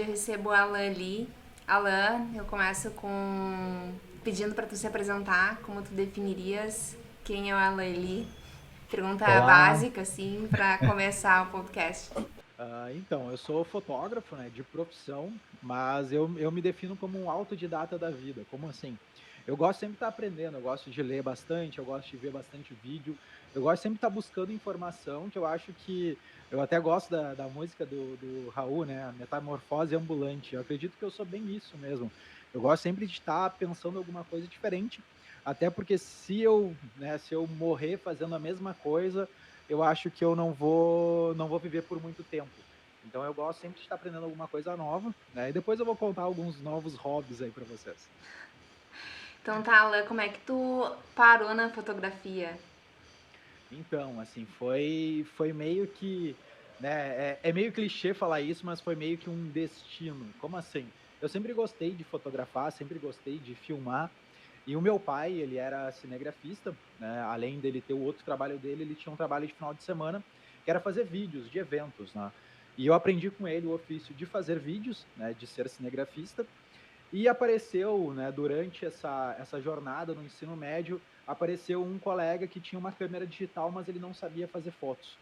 hoje eu recebo a Alan Lee. Alan, eu começo com pedindo para tu se apresentar, como tu definirias quem é o Alan Lee? Pergunta Olá. básica, assim, para começar o podcast. Então, eu sou fotógrafo, né, de profissão, mas eu me defino como um autodidata da vida. Como assim? Eu gosto sempre de estar aprendendo, eu gosto de ler bastante, eu gosto de ver bastante vídeo, eu gosto sempre de estar buscando informação, que eu acho que eu até gosto da música do Raul, né, a Metamorfose Ambulante. Eu acredito que eu sou bem isso mesmo. Eu gosto sempre de estar pensando alguma coisa diferente, até porque se eu morrer fazendo a mesma coisa, eu acho que eu não vou viver por muito tempo. Então eu gosto sempre de estar aprendendo alguma coisa nova, né, e depois eu vou contar alguns novos hobbies aí para vocês. Então tá, Alan, como é que tu parou na fotografia? Então, assim, foi meio que, né, é meio clichê falar isso, mas foi meio que um destino. Como assim? Eu sempre gostei de fotografar, sempre gostei de filmar, e o meu pai, ele era cinegrafista, né, além dele ter o outro trabalho dele, ele tinha um trabalho de final de semana, que era fazer vídeos de eventos, né. E eu aprendi com ele o ofício de fazer vídeos, né, de ser cinegrafista, e apareceu, né, durante essa jornada no ensino médio, apareceu um colega que tinha uma câmera digital, mas ele não sabia fazer fotos.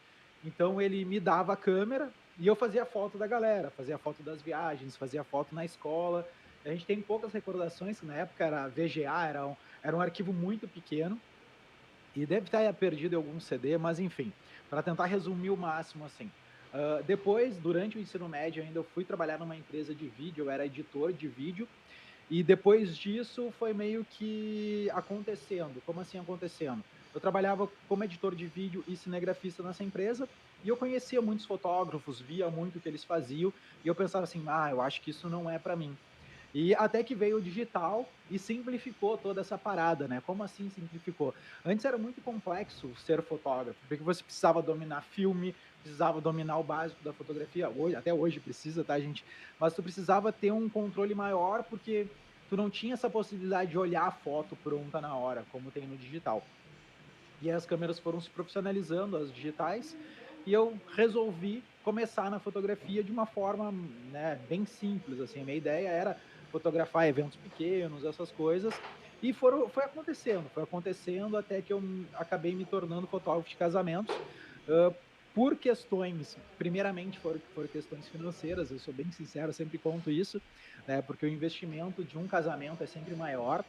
Então ele me dava a câmera e eu fazia foto da galera, fazia foto das viagens, fazia foto na escola. A gente tem poucas recordações, que na época era VGA, era um arquivo muito pequeno, e deve estar perdido em algum CD, mas enfim, para tentar resumir o máximo assim. Depois, durante o ensino médio, ainda eu fui trabalhar numa empresa de vídeo, eu era editor de vídeo, e depois disso foi meio que acontecendo. Como assim acontecendo? Eu trabalhava como editor de vídeo e cinegrafista nessa empresa, e eu conhecia muitos fotógrafos, via muito o que eles faziam, e eu pensava assim: "Ah, eu acho que isso não é para mim". E até que veio o digital e simplificou toda essa parada, né. Como assim simplificou? Antes era muito complexo ser fotógrafo, porque você precisava dominar filme, precisava dominar o básico da fotografia, hoje até hoje precisa, tá, gente? Mas tu precisava ter um controle maior, porque tu não tinha essa possibilidade de olhar a foto pronta na hora, como tem no digital. E aí as câmeras foram se profissionalizando, as digitais, e eu resolvi começar na fotografia de uma forma, né, bem simples, assim. A minha ideia era fotografar eventos pequenos, essas coisas, e foi acontecendo até que eu acabei me tornando fotógrafo de casamentos, hã, por questões, primeiramente foram questões financeiras, eu sou bem sincero, eu sempre conto isso, né, porque o investimento de um casamento é sempre maior,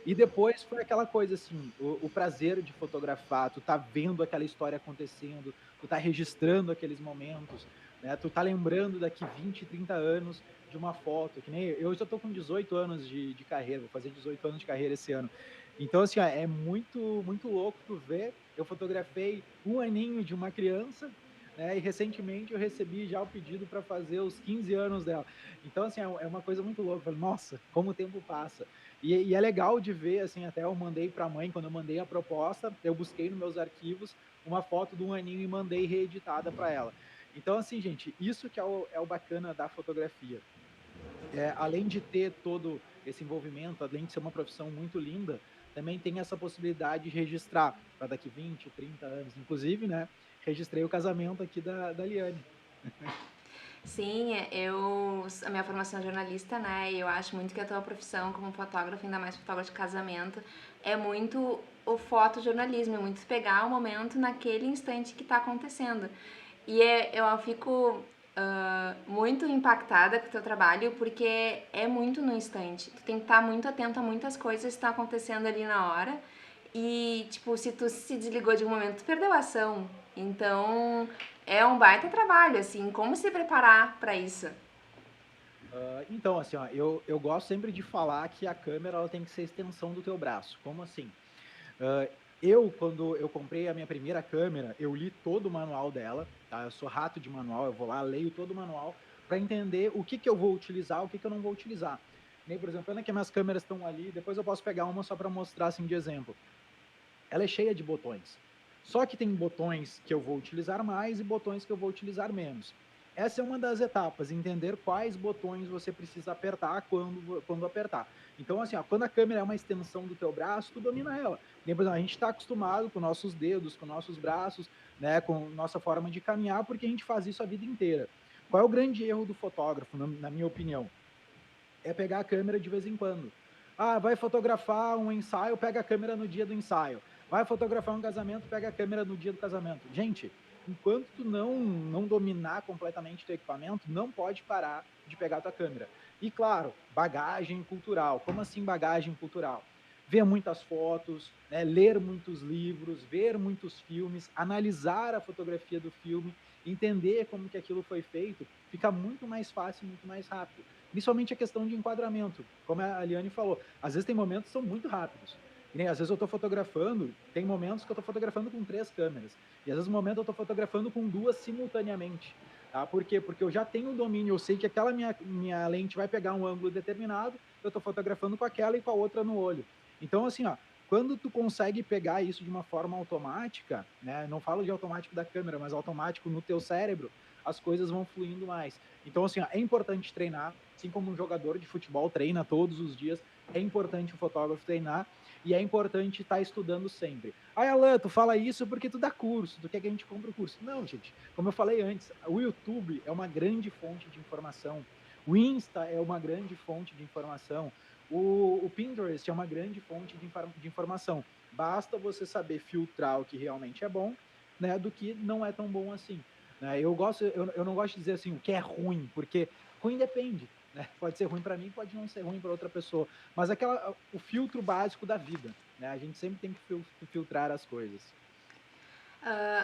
e depois foi aquela coisa assim, o prazer de fotografar, tu tá vendo aquela história acontecendo, tu tá registrando aqueles momentos, né, tu tá lembrando daqui 20, 30 anos de uma foto, que nem eu já tô com 18 anos de carreira, vou fazer 18 anos de carreira esse ano. Então, assim, ó, é muito muito louco tu ver, eu fotografei um aninho de uma criança, né, e recentemente eu recebi já o pedido para fazer os 15 anos dela. Então, assim, é uma coisa muito louca, eu falei: "Nossa, como o tempo passa". E é legal de ver, assim, até eu mandei para a mãe, quando eu mandei a proposta, eu busquei nos meus arquivos uma foto de um aninho e mandei reeditada para ela. Então, assim, gente, isso que é o bacana da fotografia. Além de ter todo esse envolvimento, além de ser uma profissão muito linda, também tem essa possibilidade de registrar para daqui 20, 30 anos. Inclusive, né, registrei o casamento aqui da Liane. Sim, a minha formação é jornalista, né? E eu acho muito que a tua profissão como fotógrafo, ainda mais fotógrafo de casamento, é muito o fotojornalismo, é muito pegar o momento naquele instante que está acontecendo. Eu fico muito impactada com o teu trabalho porque é muito no instante. Tu tem que estar muito atento a muitas coisas que estão acontecendo ali na hora. E, tipo, se tu se desligou de um momento, tu perdeu a ação. Então, é um baita trabalho, assim, como se preparar pra isso. Então, assim, ó, eu gosto sempre de falar que a câmera ela tem que ser a extensão do teu braço. Como assim? Hã, quando eu comprei a minha primeira câmera, eu li todo o manual dela, tá, eu sou rato de manual, eu vou lá, leio todo o manual para entender o que que eu vou utilizar, o que que eu não vou utilizar. Que nem, por exemplo, pena que minhas câmeras estão ali, depois eu posso pegar uma só para mostrar, assim, de exemplo. Ela é cheia de botões. Só que tem botões que eu vou utilizar mais e botões que eu vou utilizar menos. Essa é uma das etapas, entender quais botões você precisa apertar quando apertar. Então, assim, ó, quando a câmera é uma extensão do teu braço, tu domina ela. Nem, por exemplo, a gente está acostumado com nossos dedos, com nossos braços, né, com nossa forma de caminhar, porque a gente faz isso a vida inteira. Qual é o grande erro do fotógrafo, na minha opinião? É pegar a câmera de vez em quando. Ah, vai fotografar um ensaio, pega a câmera no dia do ensaio. Vai fotografar um casamento, pega a câmera no dia do casamento. Gente, enquanto tu não dominar completamente teu equipamento, não pode parar de pegar a tua câmera. E claro, bagagem cultural. Como assim bagagem cultural? Ver muitas fotos, né, ler muitos livros, ver muitos filmes, analisar a fotografia do filme, entender como que aquilo foi feito, fica muito mais fácil, muito mais rápido. Principalmente a questão de enquadramento, como a Liane falou. Às vezes tem momentos que são muito rápidos. E, né, às vezes eu estou fotografando, tem momentos que eu estou fotografando com 3 câmeras. E às vezes no momento eu estou fotografando com 2 simultaneamente. Tá? Por quê? Porque eu já tenho o domínio, eu sei que aquela minha lente vai pegar um ângulo determinado, eu estou fotografando com aquela e com a outra no olho. Então, assim, ó, quando tu consegue pegar isso de uma forma automática, né, não falo de automático da câmera, mas automático no teu cérebro, as coisas vão fluindo mais. Então, assim, ó, é importante treinar, assim como um jogador de futebol treina todos os dias, é importante o fotógrafo treinar e é importante estar estudando sempre. Ah, Alan, tu fala isso porque tu dá curso, tu quer que a gente compre o curso. Não, gente, como eu falei antes, o YouTube é uma grande fonte de informação, o Insta é uma grande fonte de informação, o Pinterest é uma grande fonte de informação. Basta você saber filtrar o que realmente é bom, né, do que não é tão bom assim. Né? Eu não gosto de dizer assim o que é ruim, porque ruim depende. Né? Pode ser ruim para mim, pode não ser ruim para outra pessoa. Mas o filtro básico da vida. Né? A gente sempre tem que filtrar as coisas.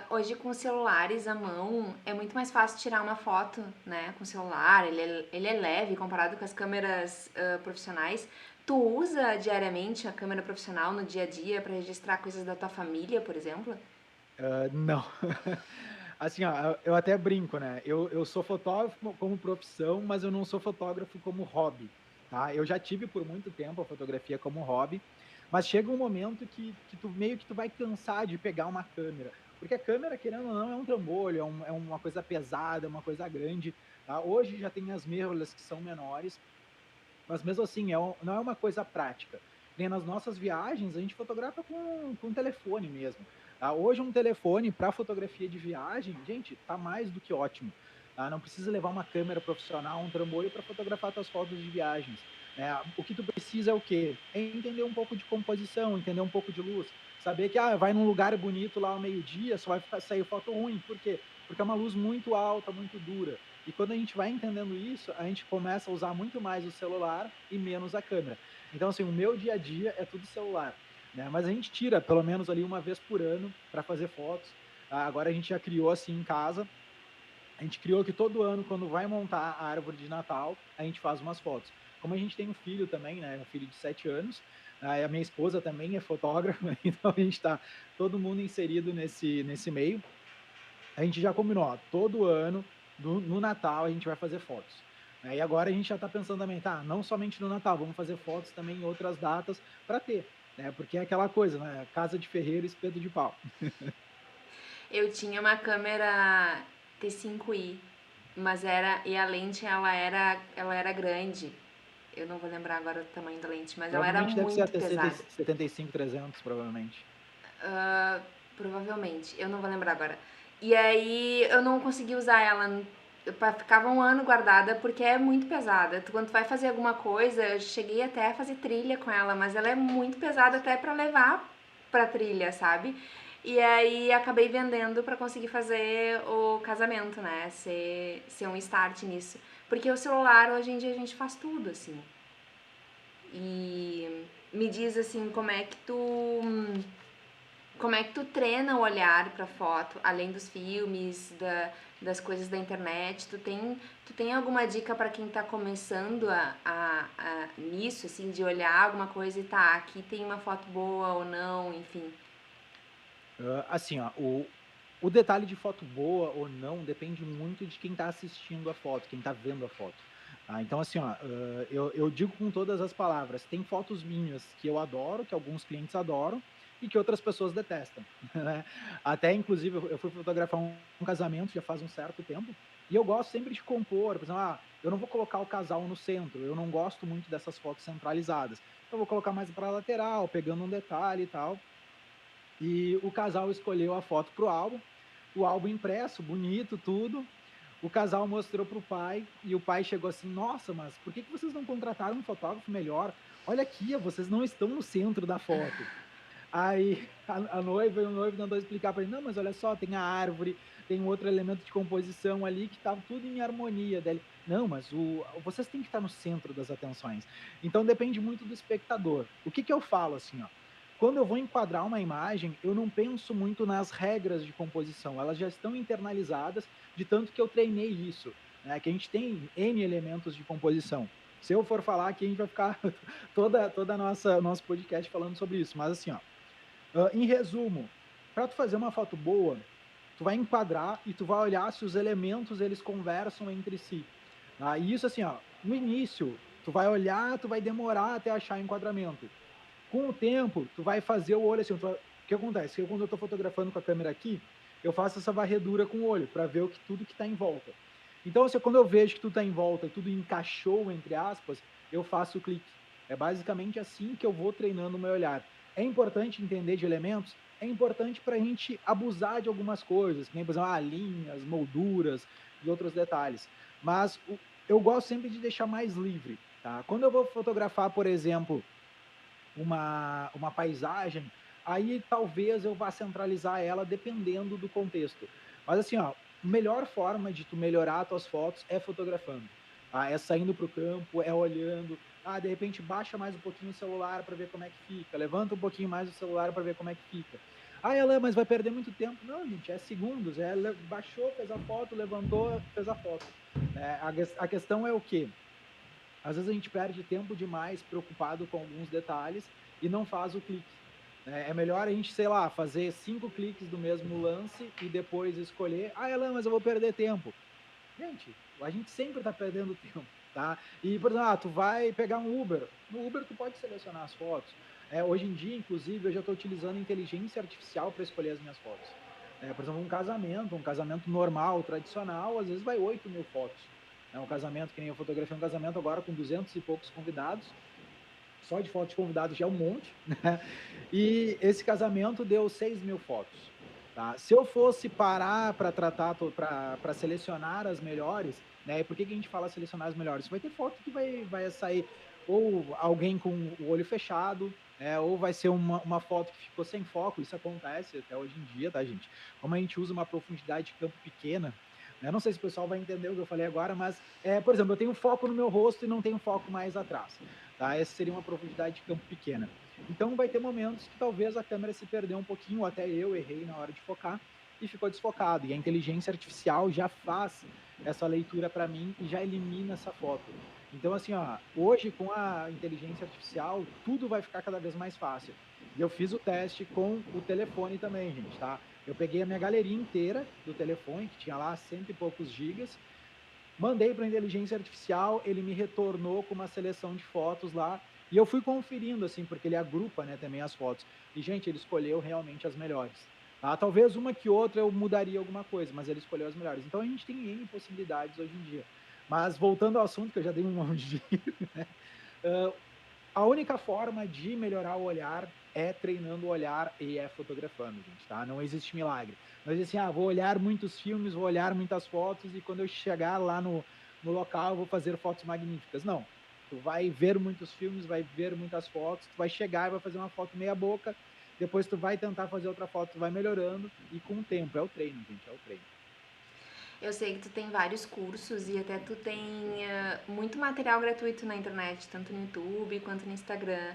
Hoje com os celulares à mão é muito mais fácil tirar uma foto, né? Com o celular, ele é leve comparado com as câmeras profissionais. Tu usa diariamente a câmera profissional no dia a dia para registrar coisas da tua família, por exemplo? Não. Assim, ó, eu até brinco, né? Eu sou fotógrafo como profissão, mas eu não sou fotógrafo como hobby, tá? Eu já tive por muito tempo a fotografia como hobby, mas chega um momento que tu meio que tu vai cansar de pegar uma câmera. Porque a câmera, querendo ou não, é um trambolho, é uma coisa pesada, é uma coisa grande, tá? Hoje já tem as mirrorless que são menores, mas mesmo assim, não é uma coisa prática. Nem nas nossas viagens, a gente fotografa com telefone mesmo. Tá? Hoje, um telefone para fotografia de viagem, gente, tá mais do que ótimo. Tá? Não precisa levar uma câmera profissional, um trambolho para fotografar suas fotos de viagens. Né? O que tu precisa é o quê? É entender um pouco de composição, entender um pouco de luz. Saber que vai num lugar bonito lá ao meio-dia, só vai sair foto ruim. Por quê? Porque é uma luz muito alta, muito dura. E quando a gente vai entendendo isso, a gente começa a usar muito mais o celular e menos a câmera. Então, assim, o meu dia a dia é tudo celular. Né? Mas a gente tira pelo menos ali uma vez por ano para fazer fotos. Agora a gente já criou assim em casa. A gente criou que todo ano, quando vai montar a árvore de Natal, a gente faz umas fotos. Como a gente tem um filho também, né? Um filho de 7 anos, a minha esposa também é fotógrafa, então a gente está todo mundo inserido nesse meio. A gente já combinou, ó, todo ano, no Natal, a gente vai fazer fotos. Né? E agora a gente já está pensando também, tá, não somente no Natal, vamos fazer fotos também em outras datas para ter. Né? Porque é aquela coisa, né? Casa de ferreiro, espeto de pau. Eu tinha uma câmera T5i, mas e a lente ela era grande. Eu não vou lembrar agora o tamanho da lente, mas ela era Provavelmente deve ser a muito pesada. T75-300, provavelmente. Provavelmente, eu não vou lembrar agora. E aí eu não consegui usar ela, ficava um ano guardada porque é muito pesada. Quando tu vai fazer alguma coisa, eu cheguei até a fazer trilha com ela, mas ela é muito pesada até pra levar pra trilha, sabe? E aí acabei vendendo pra conseguir fazer o casamento, né? Ser um start nisso. Porque o celular hoje em dia a gente faz tudo, assim. E me diz assim, como é que tu treina o olhar pra foto, além dos filmes, das coisas da internet? Tu tem alguma dica pra quem tá começando nisso, assim, de olhar alguma coisa e tá, aqui tem uma foto boa ou não, enfim. Assim, ó, o detalhe de foto boa ou não depende muito de quem está assistindo a foto, quem está vendo a foto. Então, assim, ó, eu digo com todas as palavras, tem fotos minhas que eu adoro, que alguns clientes adoram, e que outras pessoas detestam. Né? Até, inclusive, eu fui fotografar um casamento já faz um certo tempo, e eu gosto sempre de compor, por exemplo, eu não vou colocar o casal no centro, eu não gosto muito dessas fotos centralizadas. Eu vou colocar mais para a lateral, pegando um detalhe e tal. E o casal escolheu a foto para o álbum impresso, bonito, tudo. O casal mostrou pro pai e o pai chegou assim: Nossa, mas por que que vocês não contrataram um fotógrafo melhor? Olha aqui, vocês não estão no centro da foto. Aí a noiva e o noivo tentou explicar para ele: Não, mas olha só, tem a árvore, tem um outro elemento de composição ali que tá tudo em harmonia. Daí ele: Não, mas vocês têm que estar no centro das atenções. Então depende muito do espectador. O que que eu falo assim, ó? Quando eu vou enquadrar uma imagem, eu não penso muito nas regras de composição, elas já estão internalizadas de tanto que eu treinei isso, né? Que a gente tem N elementos de composição. Se eu for falar aqui, a gente vai ficar toda a nosso podcast falando sobre isso. Mas assim, ó, em resumo, para tu fazer uma foto boa, tu vai enquadrar e tu vai olhar se os elementos eles conversam entre si. Tá? E isso assim, ó, no início, tu vai olhar, tu vai demorar até achar enquadramento. Com o tempo, tu vai fazer o olho assim. O que acontece? Quando eu estou fotografando com a câmera aqui, eu faço essa varredura com o olho para ver tudo que está em volta. Então, assim, quando eu vejo que tudo está em volta e tudo encaixou, entre aspas, eu faço o clique. É basicamente assim que eu vou treinando o meu olhar. É importante entender de elementos? É importante para a gente abusar de algumas coisas, que nem, por exemplo, linhas, molduras e outros detalhes. Mas eu gosto sempre de deixar mais livre. Tá? Quando eu vou fotografar, por exemplo, uma paisagem, aí talvez eu vá centralizar ela dependendo do contexto. Mas assim, ó, a melhor forma de tu melhorar as tuas fotos é fotografando. Tá? É saindo para o campo, é olhando. Ah, de repente baixa mais um pouquinho o celular para ver como é que fica. Levanta um pouquinho mais o celular para ver como é que fica. Ah, Alan, mas vai perder muito tempo. Não, gente, é segundos. Baixou, fez a foto, levantou, fez a foto. A questão é o quê? Às vezes a gente perde tempo demais preocupado com alguns detalhes e não faz o clique. É melhor a gente, sei lá, fazer 5 cliques do mesmo lance e depois escolher. Ah, Elan, mas eu vou perder tempo. Gente, a gente sempre está perdendo tempo, tá? E, por exemplo, tu vai pegar um Uber. No Uber tu pode selecionar as fotos. Hoje em dia, inclusive, eu já estou utilizando inteligência artificial para escolher as minhas fotos. Por exemplo, um casamento normal, tradicional, às vezes vai 8.000 fotos. Um casamento, que nem eu fotografei um casamento agora com 200 e poucos convidados. Só de fotos de convidados já é um monte, né? E esse casamento deu 6.000 fotos. Tá? Se eu fosse parar para tratar, para selecionar as melhores, né? E por que que a gente fala selecionar as melhores? Vai ter foto que vai sair ou alguém com o olho fechado, né? Ou vai ser uma foto que ficou sem foco. Isso acontece até hoje em dia, tá, gente? Como a gente usa uma profundidade de campo pequena, né? Não sei se o pessoal vai entender o que eu falei agora, mas, por exemplo, eu tenho foco no meu rosto e não tenho foco mais atrás. Tá? Essa seria uma profundidade de campo pequena. Então vai ter momentos que talvez a câmera se perdeu um pouquinho, ou até eu errei na hora de focar e ficou desfocado. E a inteligência artificial já faz essa leitura para mim e já elimina essa foto. Então, assim, ó, hoje com a inteligência artificial, tudo vai ficar cada vez mais fácil. E eu fiz o teste com o telefone também, gente, tá? Eu peguei a minha galeria inteira do telefone, que tinha lá 100 e poucos gigas, mandei para a inteligência artificial, ele me retornou com uma seleção de fotos lá, e eu fui conferindo, assim, porque ele agrupa, né, também as fotos. E, gente, ele escolheu realmente as melhores. Tá? Talvez uma que outra eu mudaria alguma coisa, mas ele escolheu as melhores. Então a gente tem N possibilidades hoje em dia. Mas voltando ao assunto, que eu já dei um monte de... né? A única forma de melhorar o olhar é treinando o olhar e é fotografando, gente, tá? Não existe milagre. Não existe assim, vou olhar muitos filmes, vou olhar muitas fotos e quando eu chegar lá no local eu vou fazer fotos magníficas. Não. Tu vai ver muitos filmes, vai ver muitas fotos, tu vai chegar e vai fazer uma foto meia boca, depois tu vai tentar fazer outra foto, tu vai melhorando e com o tempo, é o treino, gente, é o treino. Eu sei que tu tem vários cursos e até tu tem muito material gratuito na internet, tanto no YouTube quanto no Instagram.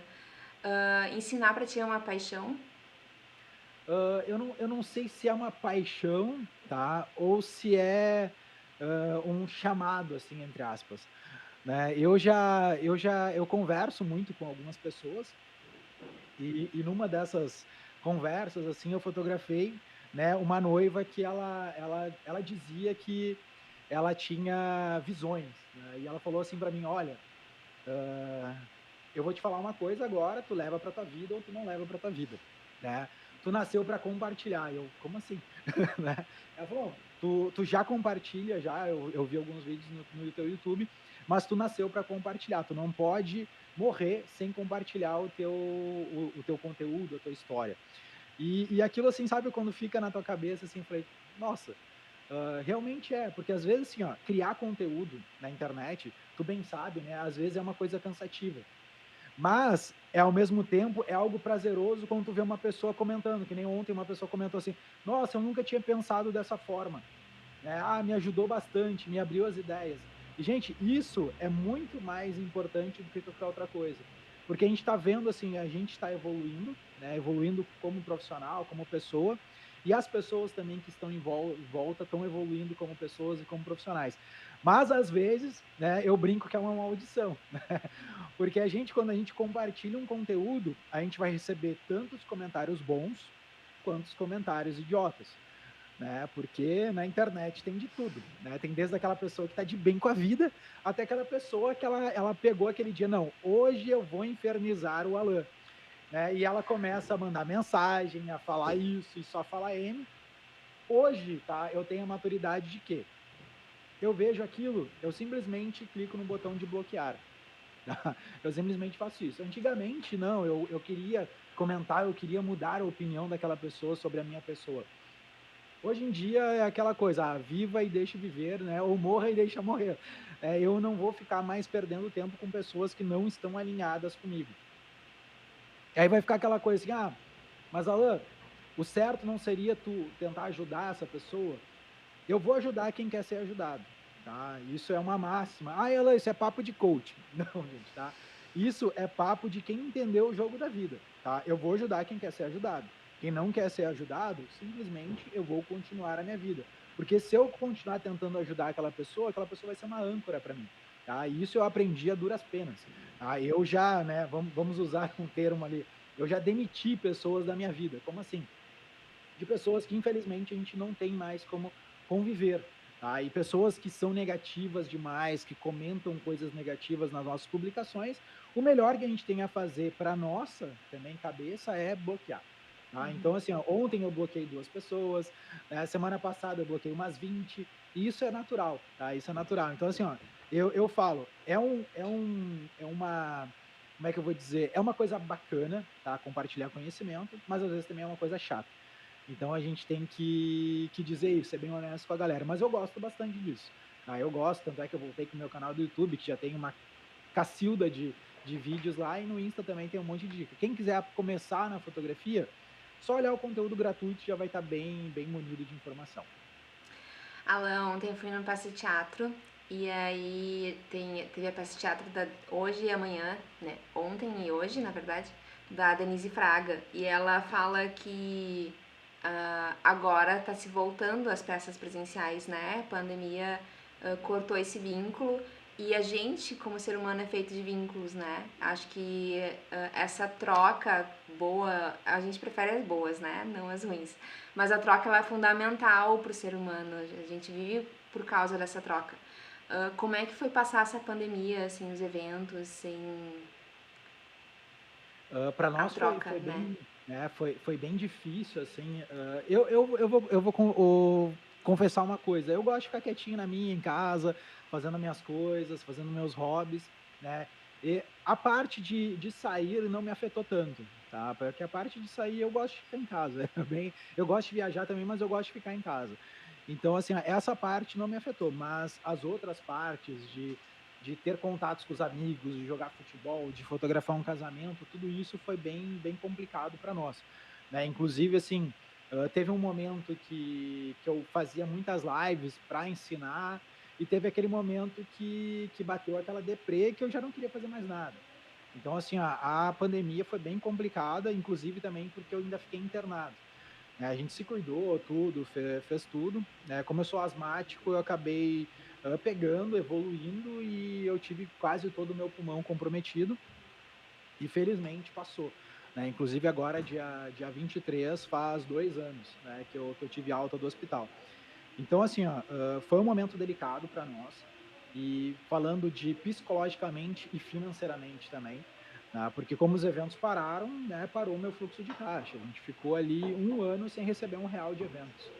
Ensinar pra ti é uma paixão? Eu não sei se é uma paixão, tá? Ou se é um chamado, assim, entre aspas. Né? Eu converso muito com algumas pessoas e numa dessas conversas, assim, eu fotografei, né, uma noiva que ela dizia que ela tinha visões, né? E ela falou assim para mim, olha, eu vou te falar uma coisa agora, tu leva para tua vida ou tu não leva para tua vida, né? Tu nasceu para compartilhar. Eu, como assim? Né? Ela falou, tu já compartilha, já, eu vi alguns vídeos no teu YouTube, mas tu nasceu para compartilhar, tu não pode morrer sem compartilhar o teu conteúdo, a tua história. E aquilo assim, sabe, quando fica na tua cabeça, assim, eu falei, nossa, Realmente é, porque às vezes, assim, ó, criar conteúdo na internet, tu bem sabe, né, às vezes é uma coisa cansativa. Mas, ao mesmo tempo, é algo prazeroso quando tu vê uma pessoa comentando, que nem ontem uma pessoa comentou assim: "Nossa, eu nunca tinha pensado dessa forma", né, "Ah, me ajudou bastante, me abriu as ideias". E, gente, isso é muito mais importante do que qualquer outra coisa, porque a gente está vendo, assim, a gente está evoluindo, né, evoluindo como profissional, como pessoa, e as pessoas também que estão em volta estão evoluindo como pessoas e como profissionais. Mas, às vezes, né, eu brinco que é uma maldição, né, porque a gente, quando a gente compartilha um conteúdo, a gente vai receber tanto os comentários bons quanto os comentários idiotas, né? Porque na internet tem de tudo, né? Tem desde aquela pessoa que tá de bem com a vida até aquela pessoa que ela pegou aquele dia, não, hoje eu vou infernizar o Alan, né? E ela começa a mandar mensagem, a falar isso e só falar M. Hoje, tá? Eu tenho a maturidade de que eu vejo aquilo, eu simplesmente clico no botão de bloquear. Eu simplesmente faço isso. Antigamente, não, eu queria comentar, eu queria mudar a opinião daquela pessoa sobre a minha pessoa. Hoje em dia é aquela coisa, viva e deixe viver, né? Ou morra e deixa morrer. Eu não vou ficar mais perdendo tempo com pessoas que não estão alinhadas comigo. E aí vai ficar aquela coisa assim, mas Alan, o certo não seria tu tentar ajudar essa pessoa? Eu vou ajudar quem quer ser ajudado, tá? Isso é uma máxima. Alan, isso é papo de coach. Não, gente, tá? Isso é papo de quem entendeu o jogo da vida, tá? Eu vou ajudar quem quer ser ajudado. Quem não quer ser ajudado, simplesmente eu vou continuar a minha vida. Porque se eu continuar tentando ajudar aquela pessoa vai ser uma âncora para mim, tá? E isso eu aprendi a duras penas. Tá? Eu já, né, vamos usar um termo ali, eu já demiti pessoas da minha vida. Como assim? De pessoas que infelizmente a gente não tem mais como conviver. Tá? E pessoas que são negativas demais, que comentam coisas negativas nas nossas publicações, o melhor que a gente tem a fazer para nossa também cabeça é bloquear. Tá? Então, assim, ó, ontem eu bloqueei 2 pessoas, semana passada eu bloqueei umas 20, e isso é natural, tá? Isso é natural. Então, assim, ó, eu falo, é uma, como é que eu vou dizer? É uma coisa bacana, tá? Compartilhar conhecimento, mas às vezes também é uma coisa chata. Então a gente tem que dizer isso, ser bem honesto com a galera. Mas eu gosto bastante disso. Tá? Eu gosto, tanto é que eu voltei com o meu canal do YouTube, que já tem uma cacilda de vídeos lá, e no Insta também tem um monte de dica. Quem quiser começar na fotografia, só olhar o conteúdo gratuito já vai estar bem munido de informação. Alan, ontem eu fui no Passe Teatro e aí teve a Passe Teatro hoje e amanhã, né? Ontem e hoje, na verdade, da Denise Fraga. E ela fala que agora está se voltando às peças presenciais, né? A pandemia cortou esse vínculo e a gente, como ser humano, é feito de vínculos, né? Acho que essa troca boa, a gente prefere as boas, né? Não as ruins. Mas a troca ela é fundamental para o ser humano. A gente vive por causa dessa troca. Como é que foi passar essa pandemia, assim, os eventos, sem Para a nós troca, foi né? bem, né, foi bem difícil, assim. Eu vou confessar uma coisa. Eu gosto de ficar quietinho na minha, em casa, fazendo minhas coisas, fazendo meus hobbies, né? E a parte de sair não me afetou tanto, tá? Porque a parte de sair eu gosto de ficar em casa. Eu gosto de viajar também, mas eu gosto de ficar em casa. Então, assim, essa parte não me afetou, mas as outras partes de ter contatos com os amigos, de jogar futebol, de fotografar um casamento, tudo isso foi bem complicado para nós, né? Inclusive, assim, teve um momento que eu fazia muitas lives para ensinar e teve aquele momento que bateu aquela deprê que eu já não queria fazer mais nada. Então, assim, a pandemia foi bem complicada, inclusive também porque eu ainda fiquei internado, né? A gente se cuidou, tudo, fez tudo, né? Como eu sou asmático, eu acabei pegando, evoluindo e eu tive quase todo o meu pulmão comprometido e felizmente passou, né? Inclusive agora, dia 23, faz 2 anos, né, que eu tive alta do hospital. Então, assim, ó, foi um momento delicado para nós, e falando de psicologicamente e financeiramente também, né, porque como os eventos pararam, né, parou o meu fluxo de caixa. A gente ficou ali 1 ano sem receber R$ 1 de eventos,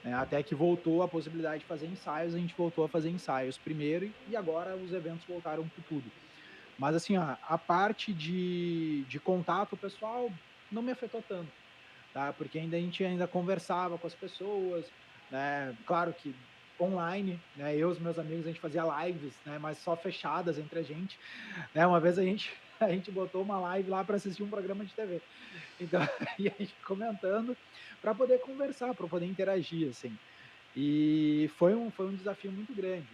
né, até que voltou a possibilidade de fazer ensaios, a gente voltou a fazer ensaios primeiro e agora os eventos voltaram com tudo. Mas assim, ó, a parte de contato pessoal não me afetou tanto, tá? Porque ainda a gente ainda conversava com as pessoas, né? Claro que online, né? Eu e os meus amigos, a gente fazia lives, né? Mas só fechadas entre a gente, né? Uma vez a gente botou uma live lá para assistir um programa de TV. Então, e a gente comentando para poder conversar, para poder interagir, assim. E foi um desafio muito grande.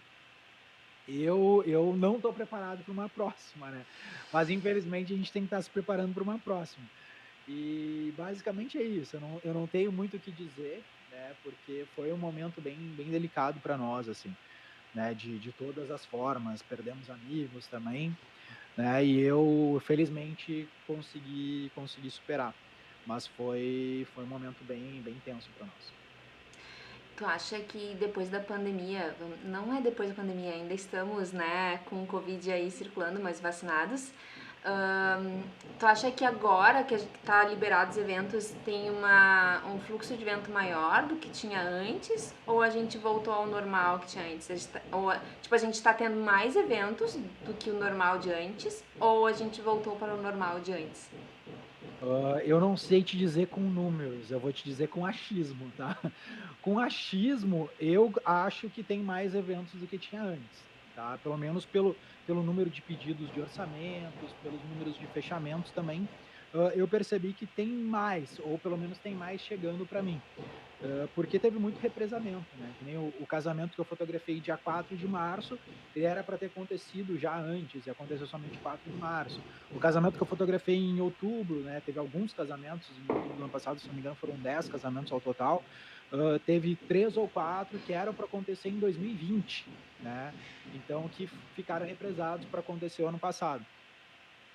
Eu não estou preparado para uma próxima, né? Mas infelizmente a gente tem que estar se preparando para uma próxima. E basicamente é isso. Eu não tenho muito o que dizer, né? Porque foi um momento bem delicado para nós, assim, né? De todas as formas. Perdemos amigos também, né? E eu felizmente consegui superar. Mas foi um momento bem tenso para nós. Tu acha que depois da pandemia, não é depois da pandemia, ainda estamos, né, com o Covid aí circulando, mas vacinados. Ahn, Tu acha que agora que tá liberados eventos tem um fluxo de evento maior do que tinha antes? Ou a gente voltou ao normal que tinha antes? Ou, tipo, a gente tá tendo mais eventos do que o normal de antes? Ou a gente voltou para o normal de antes? Eu não sei te dizer com números, eu vou te dizer com achismo, tá? Com achismo, eu acho que tem mais eventos do que tinha antes, tá? Pelo menos pelo número de pedidos de orçamentos, pelos números de fechamentos também, eu percebi que tem mais, ou pelo menos tem mais chegando para mim. Porque teve muito represamento, né? Que nem o casamento que eu fotografei dia 4 de março, ele era para ter acontecido já antes, e aconteceu somente 4 de março. O casamento que eu fotografei em outubro, né? Teve alguns casamentos em outubro do ano passado, se não me engano, foram 10 casamentos ao total. Teve 3 ou 4 que eram para acontecer em 2020, né? Então, que ficaram represados para acontecer o ano passado.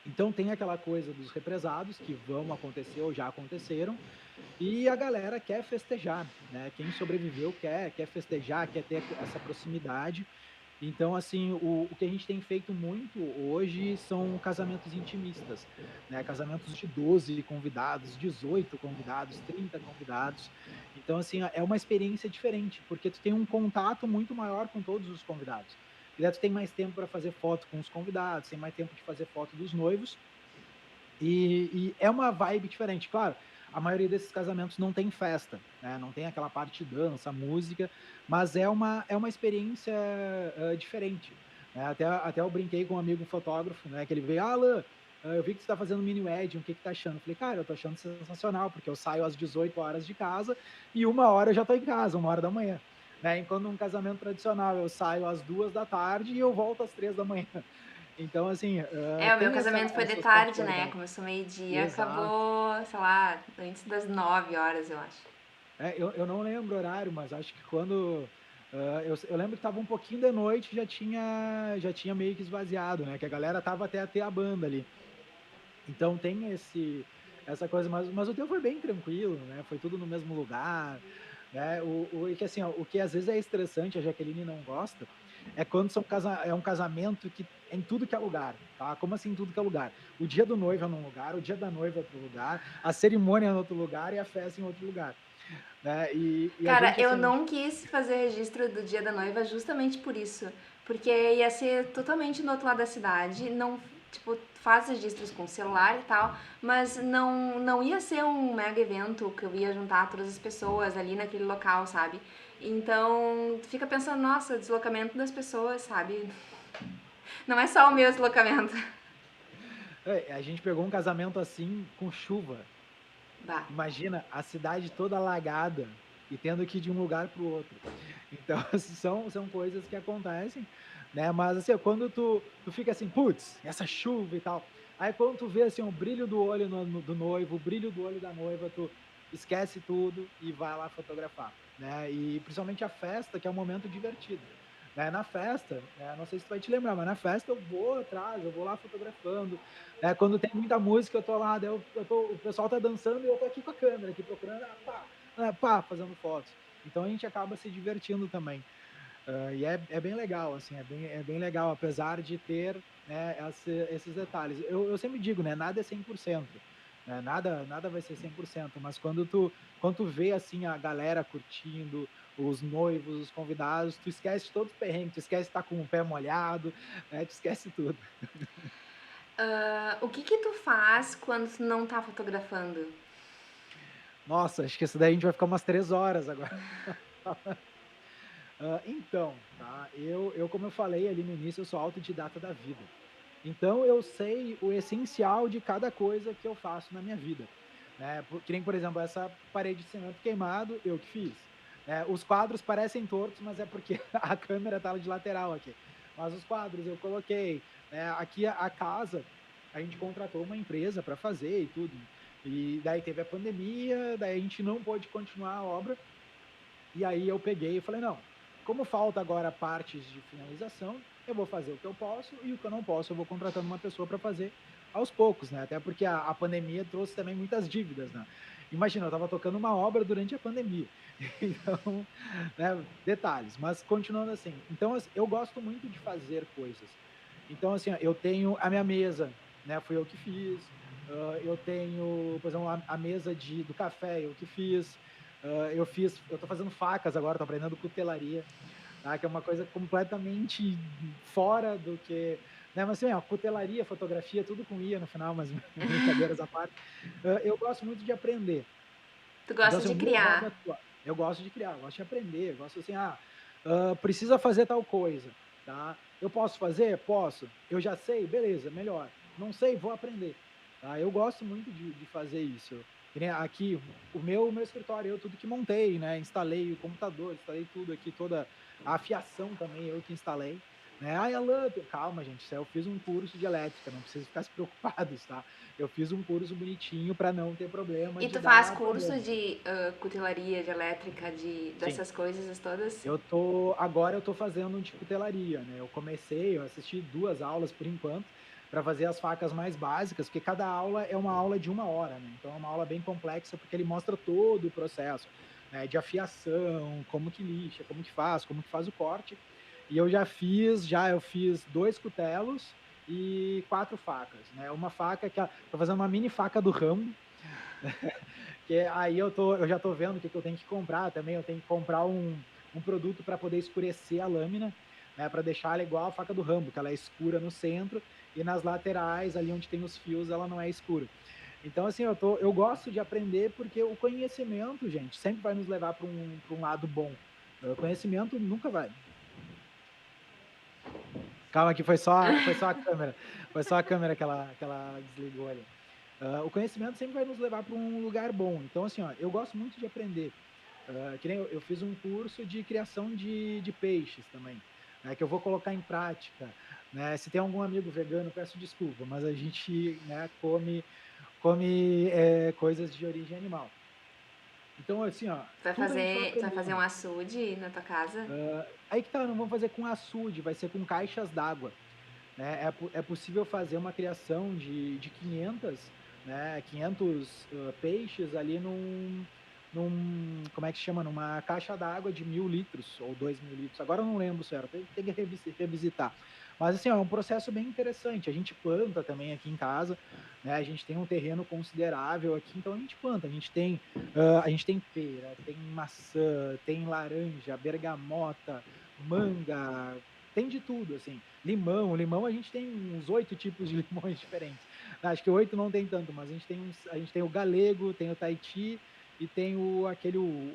Então tem aquela coisa dos represados que vão acontecer ou já aconteceram, e a galera quer festejar, né? Quem sobreviveu quer festejar, quer ter essa proximidade. Então, assim, o que a gente tem feito muito hoje são casamentos intimistas, né? Casamentos de 12 convidados, 18 convidados, 30 convidados. Então, assim, é uma experiência diferente, porque tu tem um contato muito maior com todos os convidados. E daí tu tem mais tempo para fazer foto com os convidados, tem mais tempo de fazer foto dos noivos, e é uma vibe diferente. Claro, a maioria desses casamentos não tem festa, né? Não tem aquela parte de dança, música, mas é uma experiência diferente, né? Até eu brinquei com um amigo fotógrafo, né? Que ele veio, Alan, eu vi que você está fazendo mini wedding, o que que tá achando? Eu falei, cara, eu tô achando sensacional, porque eu saio às 18 horas de casa e 1 hora eu já tô em casa, 1 hora da manhã. Né? Enquanto num casamento tradicional eu saio às 2 da tarde e eu volto às 3 da manhã. Então, assim, É, o meu tem casamento foi de essas tarde, né? particularidades. Começou meio-dia, Exato. acabou, sei lá, antes das 9 horas, eu acho. Eu não lembro o horário, mas acho que quando. Eu lembro que estava um pouquinho de noite e já tinha meio que esvaziado, né? Que a galera tava até a ter a banda ali. Então tem essa coisa, mas o teu foi bem tranquilo, né? Foi tudo no mesmo lugar, né? E que assim, ó, o que às vezes é estressante, a Jaqueline não gosta, é quando é um casamento que é em tudo que é lugar, tá? Como assim em tudo que é lugar? O dia do noivo é num lugar, o dia da noiva é outro lugar, a cerimônia é em outro lugar e a festa em outro lugar, né? E a Cara, gente, eu assim, a gente. não quis fazer registro do dia da noiva justamente por isso. Porque ia ser totalmente no outro lado da cidade, não, tipo, faz registros com celular e tal, mas não ia ser um mega evento que eu ia juntar todas as pessoas ali naquele local, sabe? Então, tu fica pensando, nossa, deslocamento das pessoas, sabe? Não é só o meu deslocamento. A gente pegou um casamento assim com chuva. Bah. Imagina a cidade toda alagada e tendo que ir de um lugar para o outro. Então, são coisas que acontecem, né? Mas assim, quando tu fica assim, putz, essa chuva e tal. Aí quando tu vê assim, o brilho do olho do noivo, o brilho do olho da noiva, tu esquece tudo e vai lá fotografar, né? E principalmente a festa, que é um momento divertido. Né, na festa, né, não sei se tu vai te lembrar, mas na festa eu vou atrás, eu vou lá fotografando. Quando tem muita música, eu tô lá, daí o pessoal tá dançando e eu tô aqui com a câmera, aqui procurando, pá, fazendo fotos. Então a gente acaba se divertindo também. E é bem legal, assim, é bem legal, apesar de ter, né, esses detalhes. Eu sempre digo, né, nada é 100%, né, nada vai ser 100%, mas quando tu vê, assim, a galera curtindo, os noivos, os convidados, tu esquece todos os perrengues, tu esquece de estar com o pé molhado, né, tu esquece tudo. O que que tu faz quando tu não tá fotografando? Nossa, acho que isso daí a gente vai ficar umas 3 horas agora. Então, tá? Como eu falei ali no início, eu sou autodidata da vida. Então, eu sei o essencial de cada coisa que eu faço na minha vida. Né? Que nem, por exemplo, essa parede de cimento queimado, eu que fiz. Né? Os quadros parecem tortos, mas é porque a câmera estava de lateral aqui. Mas os quadros eu coloquei. Né? Aqui a casa, a gente contratou uma empresa para fazer e tudo. E daí teve a pandemia, daí a gente não pôde continuar a obra. E aí eu peguei e falei, não, como falta agora partes de finalização, eu vou fazer o que eu posso e o que eu não posso eu vou contratando uma pessoa para fazer aos poucos, né? Até porque a pandemia trouxe também muitas dívidas, né? Imagina, eu estava tocando uma obra durante a pandemia. Então, né, detalhes, mas continuando assim. Então, assim, eu gosto muito de fazer coisas. Então, assim, ó, eu tenho a minha mesa, né? Fui eu que fiz. Eu tenho, por exemplo, a mesa do café, eu que fiz. Eu tô fazendo facas agora, tô aprendendo cutelaria, tá? Que é uma coisa completamente fora do que, né? Mas assim, ó, cutelaria, fotografia, tudo com IA no final, mas brincadeiras à parte. Eu gosto muito de aprender. Tu Então, gosta assim, de o meu hobby criar. atual, eu gosto de criar, eu gosto de aprender, eu gosto assim, precisa fazer tal coisa, tá? Eu posso fazer? Posso. Eu já sei? Beleza, melhor. Não sei? Vou aprender. Tá? Eu gosto muito de fazer isso. Que nem aqui, o meu escritório, eu tudo que montei, né? Instalei o computador, instalei tudo aqui, toda a fiação também, eu que instalei. Né? Ai, Alan, calma, gente, isso aí eu fiz um curso de elétrica, não precisa ficar se preocupados, tá? Eu fiz um curso bonitinho para não ter problema E de tu faz dar curso problema. de cutelaria, de elétrica, Sim. dessas coisas todas? Agora eu tô fazendo de cutelaria, né? Eu assisti 2 aulas por enquanto para fazer as facas mais básicas, porque cada aula é uma aula de 1 hora, né? Então é uma aula bem complexa porque ele mostra todo o processo, né? De afiação, como que lixa, como que faz o corte. E eu fiz 2 cutelos e 4 facas, né? Uma faca tô fazendo uma mini faca do Rambo, que aí eu já tô vendo o que eu tenho que comprar também. Eu tenho que comprar um produto para poder escurecer a lâmina, né? Para deixar ela igual a faca do Rambo, que ela é escura no centro e nas laterais, ali onde tem os fios, ela não é escura. Então, assim, eu gosto de aprender porque o conhecimento, gente, sempre vai nos levar para um lado bom. O conhecimento nunca vai. Calma que foi só a câmera. Foi só a câmera que ela desligou ali. O conhecimento sempre vai nos levar para um lugar bom. Então, assim, ó, eu gosto muito de aprender. Que nem eu fiz um curso de criação de peixes também, né, que eu vou colocar em prática. Né? Se tem algum amigo vegano, peço desculpa, mas a gente, né, come coisas de origem animal. Então, assim, ó, tudo a gente vai Tu vai fazer um aprendendo. açude na tua casa? Aí que tá, não vamos fazer com açude, vai ser com caixas d'água. Né? É possível fazer uma criação de 500, né, 500 peixes ali como é que chama? Numa caixa d'água de 1.000 litros ou 2.000 litros. Agora eu não lembro certo, tem que revisitar. Mas assim, ó, é um processo bem interessante. A gente planta também aqui em casa, né? A gente tem um terreno considerável aqui, então a gente planta. A gente tem pera, tem maçã, tem laranja, bergamota, manga, tem de tudo, assim. Limão a gente tem uns 8 tipos de limões diferentes. Acho que 8 não tem tanto, mas a gente tem o galego, tem o Tahiti e tem o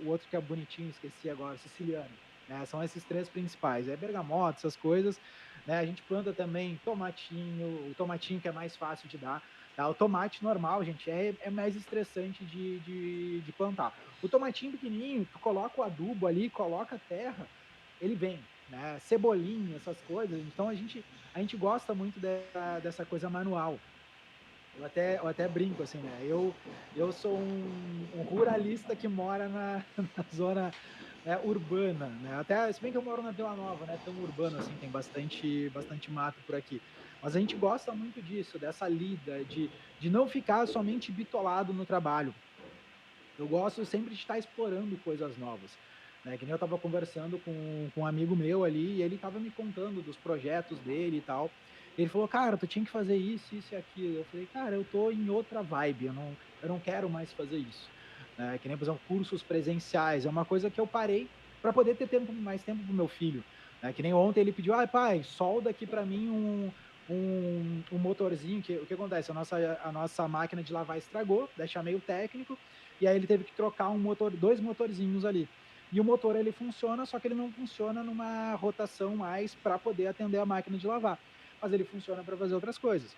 outro que é bonitinho, esqueci agora, siciliano. Né? São esses 3 principais. É bergamota, essas coisas. Né? A gente planta também tomatinho, o tomatinho que é mais fácil de dar. Tá? O tomate normal, gente, é mais estressante de plantar. O tomatinho pequenininho, tu coloca o adubo ali, coloca a terra, ele vem, né? Cebolinha, essas coisas. Então a gente gosta muito dessa coisa manual. Eu até brinco assim, né? Eu sou um ruralista que mora na zona, né, urbana, né? Até se bem que eu moro na Vila Nova, né? Tão urbano assim, tem bastante mato por aqui. Mas a gente gosta muito disso, dessa lida, de não ficar somente bitolado no trabalho. Eu gosto sempre de estar explorando coisas novas. Né? Que nem eu estava conversando com um amigo meu ali, e ele estava me contando dos projetos dele e tal. Ele falou, cara, tu tinha que fazer isso, isso e aquilo. Eu falei, cara, eu tô em outra vibe, eu não quero mais fazer isso. Né? Que nem, por exemplo, cursos presenciais, é uma coisa que eu parei para poder ter mais tempo para o meu filho. Né? Que nem ontem ele pediu, pai, solda aqui para mim um motorzinho. O que acontece? A nossa máquina de lavar estragou, daí chamei o técnico, e aí ele teve que trocar 2 motorzinhos ali. E o motor ele funciona, só que ele não funciona numa rotação mais para poder atender a máquina de lavar, mas ele funciona para fazer outras coisas.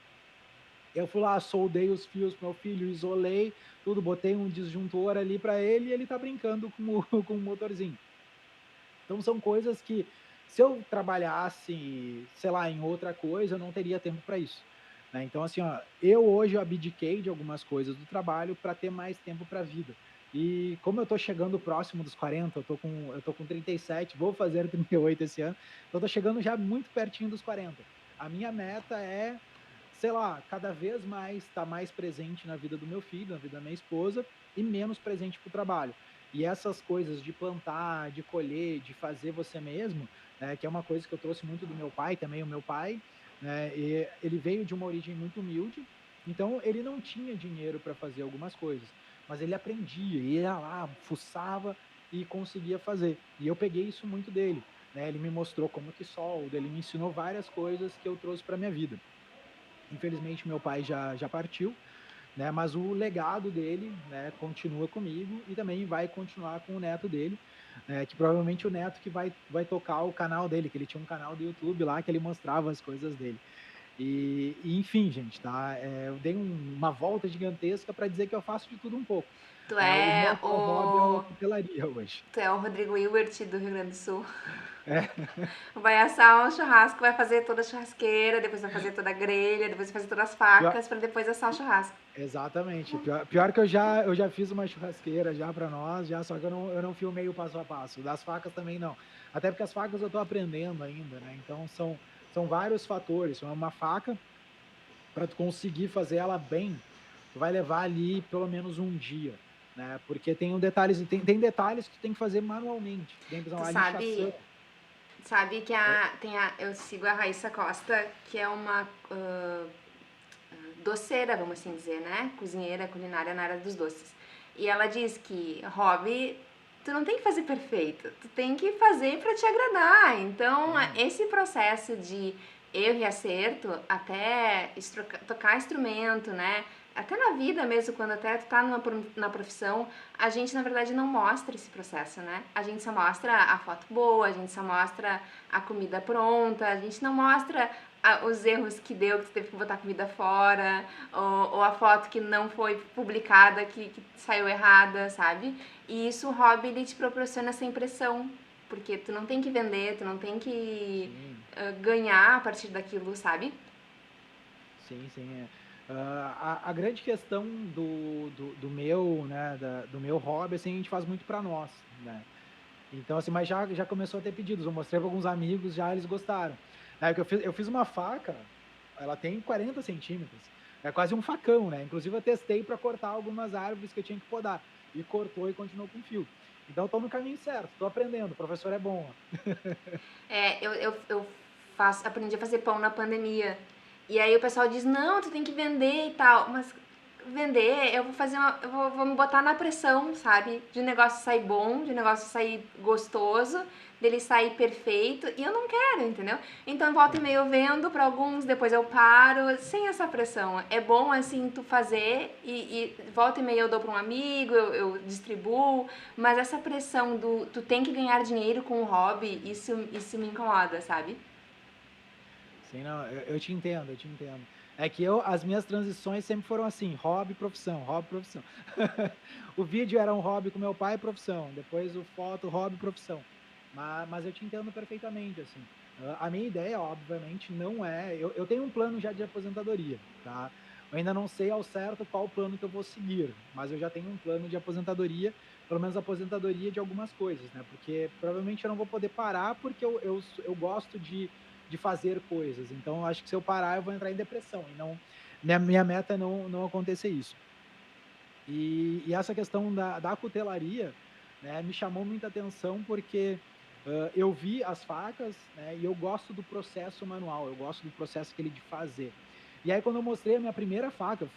Eu fui lá, soldei os fios pro meu filho, isolei tudo, botei um disjuntor ali para ele e ele tá brincando com o, com o motorzinho. Então são coisas que, se eu trabalhasse, sei lá, em outra coisa, eu não teria tempo para isso. Né? Então, assim, ó, eu hoje abdiquei de algumas coisas do trabalho para ter mais tempo para a vida. E como eu tô chegando próximo dos 40, eu tô com 37, vou fazer 38 esse ano, então eu tô chegando já muito pertinho dos 40. A minha meta é, sei lá, cada vez mais estar mais presente na vida do meu filho, na vida da minha esposa, e menos presente para o trabalho. E essas coisas de plantar, de colher, de fazer você mesmo, né, que é uma coisa que eu trouxe muito do meu pai também. O meu pai, né, ele veio de uma origem muito humilde, então ele não tinha dinheiro para fazer algumas coisas, mas ele aprendia, ia lá, fuçava e conseguia fazer. E eu peguei isso muito dele, né? Ele me mostrou como que solda, ele me ensinou várias coisas que eu trouxe para minha vida. Infelizmente, meu pai já partiu, né? Mas o legado dele, né, continua comigo e também vai continuar com o neto dele, que provavelmente o neto que vai tocar o canal dele, que ele tinha um canal do YouTube lá que ele mostrava as coisas dele. E enfim, gente, tá? Eu dei uma volta gigantesca para dizer que eu faço de tudo um pouco. Tu Né? O meu é atual hobby é a o. hotelaria hoje. Tu é o Rodrigo Hilbert do Rio Grande do Sul. É, Vai assar um churrasco, vai fazer toda a churrasqueira, depois vai fazer toda a grelha, depois vai fazer todas as pior- facas, pra depois assar o churrasco. exatamente. Pior que eu já fiz uma churrasqueira já para nós, já, só que eu não filmei o passo a passo. Das facas também não. Até porque as facas eu tô aprendendo ainda, né? Então são vários fatores. Uma faca, para tu conseguir fazer ela bem, tu vai levar ali pelo menos um dia, né? Porque tem detalhes que tu tem que fazer manualmente. Tem, por exemplo, Tu a lixação. sabe que eu sigo a Raíssa Costa, que é uma doceira, vamos assim dizer, né? Cozinheira, culinária na área dos doces. E ela diz que hobby, tu não tem que fazer perfeito, tu tem que fazer para te agradar. Então, Sim, esse processo de erro e acerto, até tocar instrumento, né? Até na vida mesmo, quando até tu tá na profissão, a gente na verdade não mostra esse processo, né? A gente só mostra a foto boa, a gente só mostra a comida pronta, a gente não mostra os erros que deu, que tu teve que botar comida fora, ou a foto que não foi publicada, que saiu errada, sabe? E isso, o hobby, ele te proporciona essa impressão, porque tu não tem que vender, tu não tem que sim. ganhar a partir daquilo, sabe? Sim, sim. A grande questão do meu, né, do meu hobby, assim, a gente faz muito para nós, né? Então, assim, mas já começou a ter pedidos. Eu mostrei para alguns amigos, já eles gostaram. Né, que eu fiz uma faca, ela tem 40 centímetros. É quase um facão, né? Inclusive, eu testei para cortar algumas árvores que eu tinha que podar. E cortou e continuou com fio. Então, estou no caminho certo, estou aprendendo. O professor é bom. Ó. Eu aprendi a fazer pão na pandemia. E aí o pessoal diz, não, tu tem que vender e tal. Mas vender, eu vou fazer vou me botar na pressão, sabe? De um negócio sair bom, de um negócio sair gostoso, dele sair perfeito. E eu não quero, entendeu? Então volta e Sim, meia eu vendo pra alguns, depois eu paro, sem essa pressão. É bom assim tu fazer e volta e meia eu dou pra um amigo, eu distribuo, mas essa pressão do tu tem que ganhar dinheiro com o hobby, isso me incomoda, sabe? sim, não, eu te entendo, eu te entendo. É que as minhas transições sempre foram assim, hobby, profissão, hobby, profissão. O vídeo era um hobby com meu pai, profissão. Depois o foto, hobby, profissão. Mas eu te entendo perfeitamente, assim. A minha ideia, obviamente, não é. Eu tenho um plano já de aposentadoria, tá? Eu ainda não sei ao certo qual plano que eu vou seguir, mas eu já tenho um plano de aposentadoria, pelo menos aposentadoria de algumas coisas, né? Porque provavelmente eu não vou poder parar porque eu gosto de fazer coisas. Então, eu acho que se eu parar, eu vou entrar em depressão. E não, minha meta é não acontecer isso. E essa questão da cutelaria, né, me chamou muita atenção porque eu vi as facas, né, e eu gosto do processo manual, eu gosto do processo aquele de fazer. E aí, quando eu mostrei a minha primeira faca,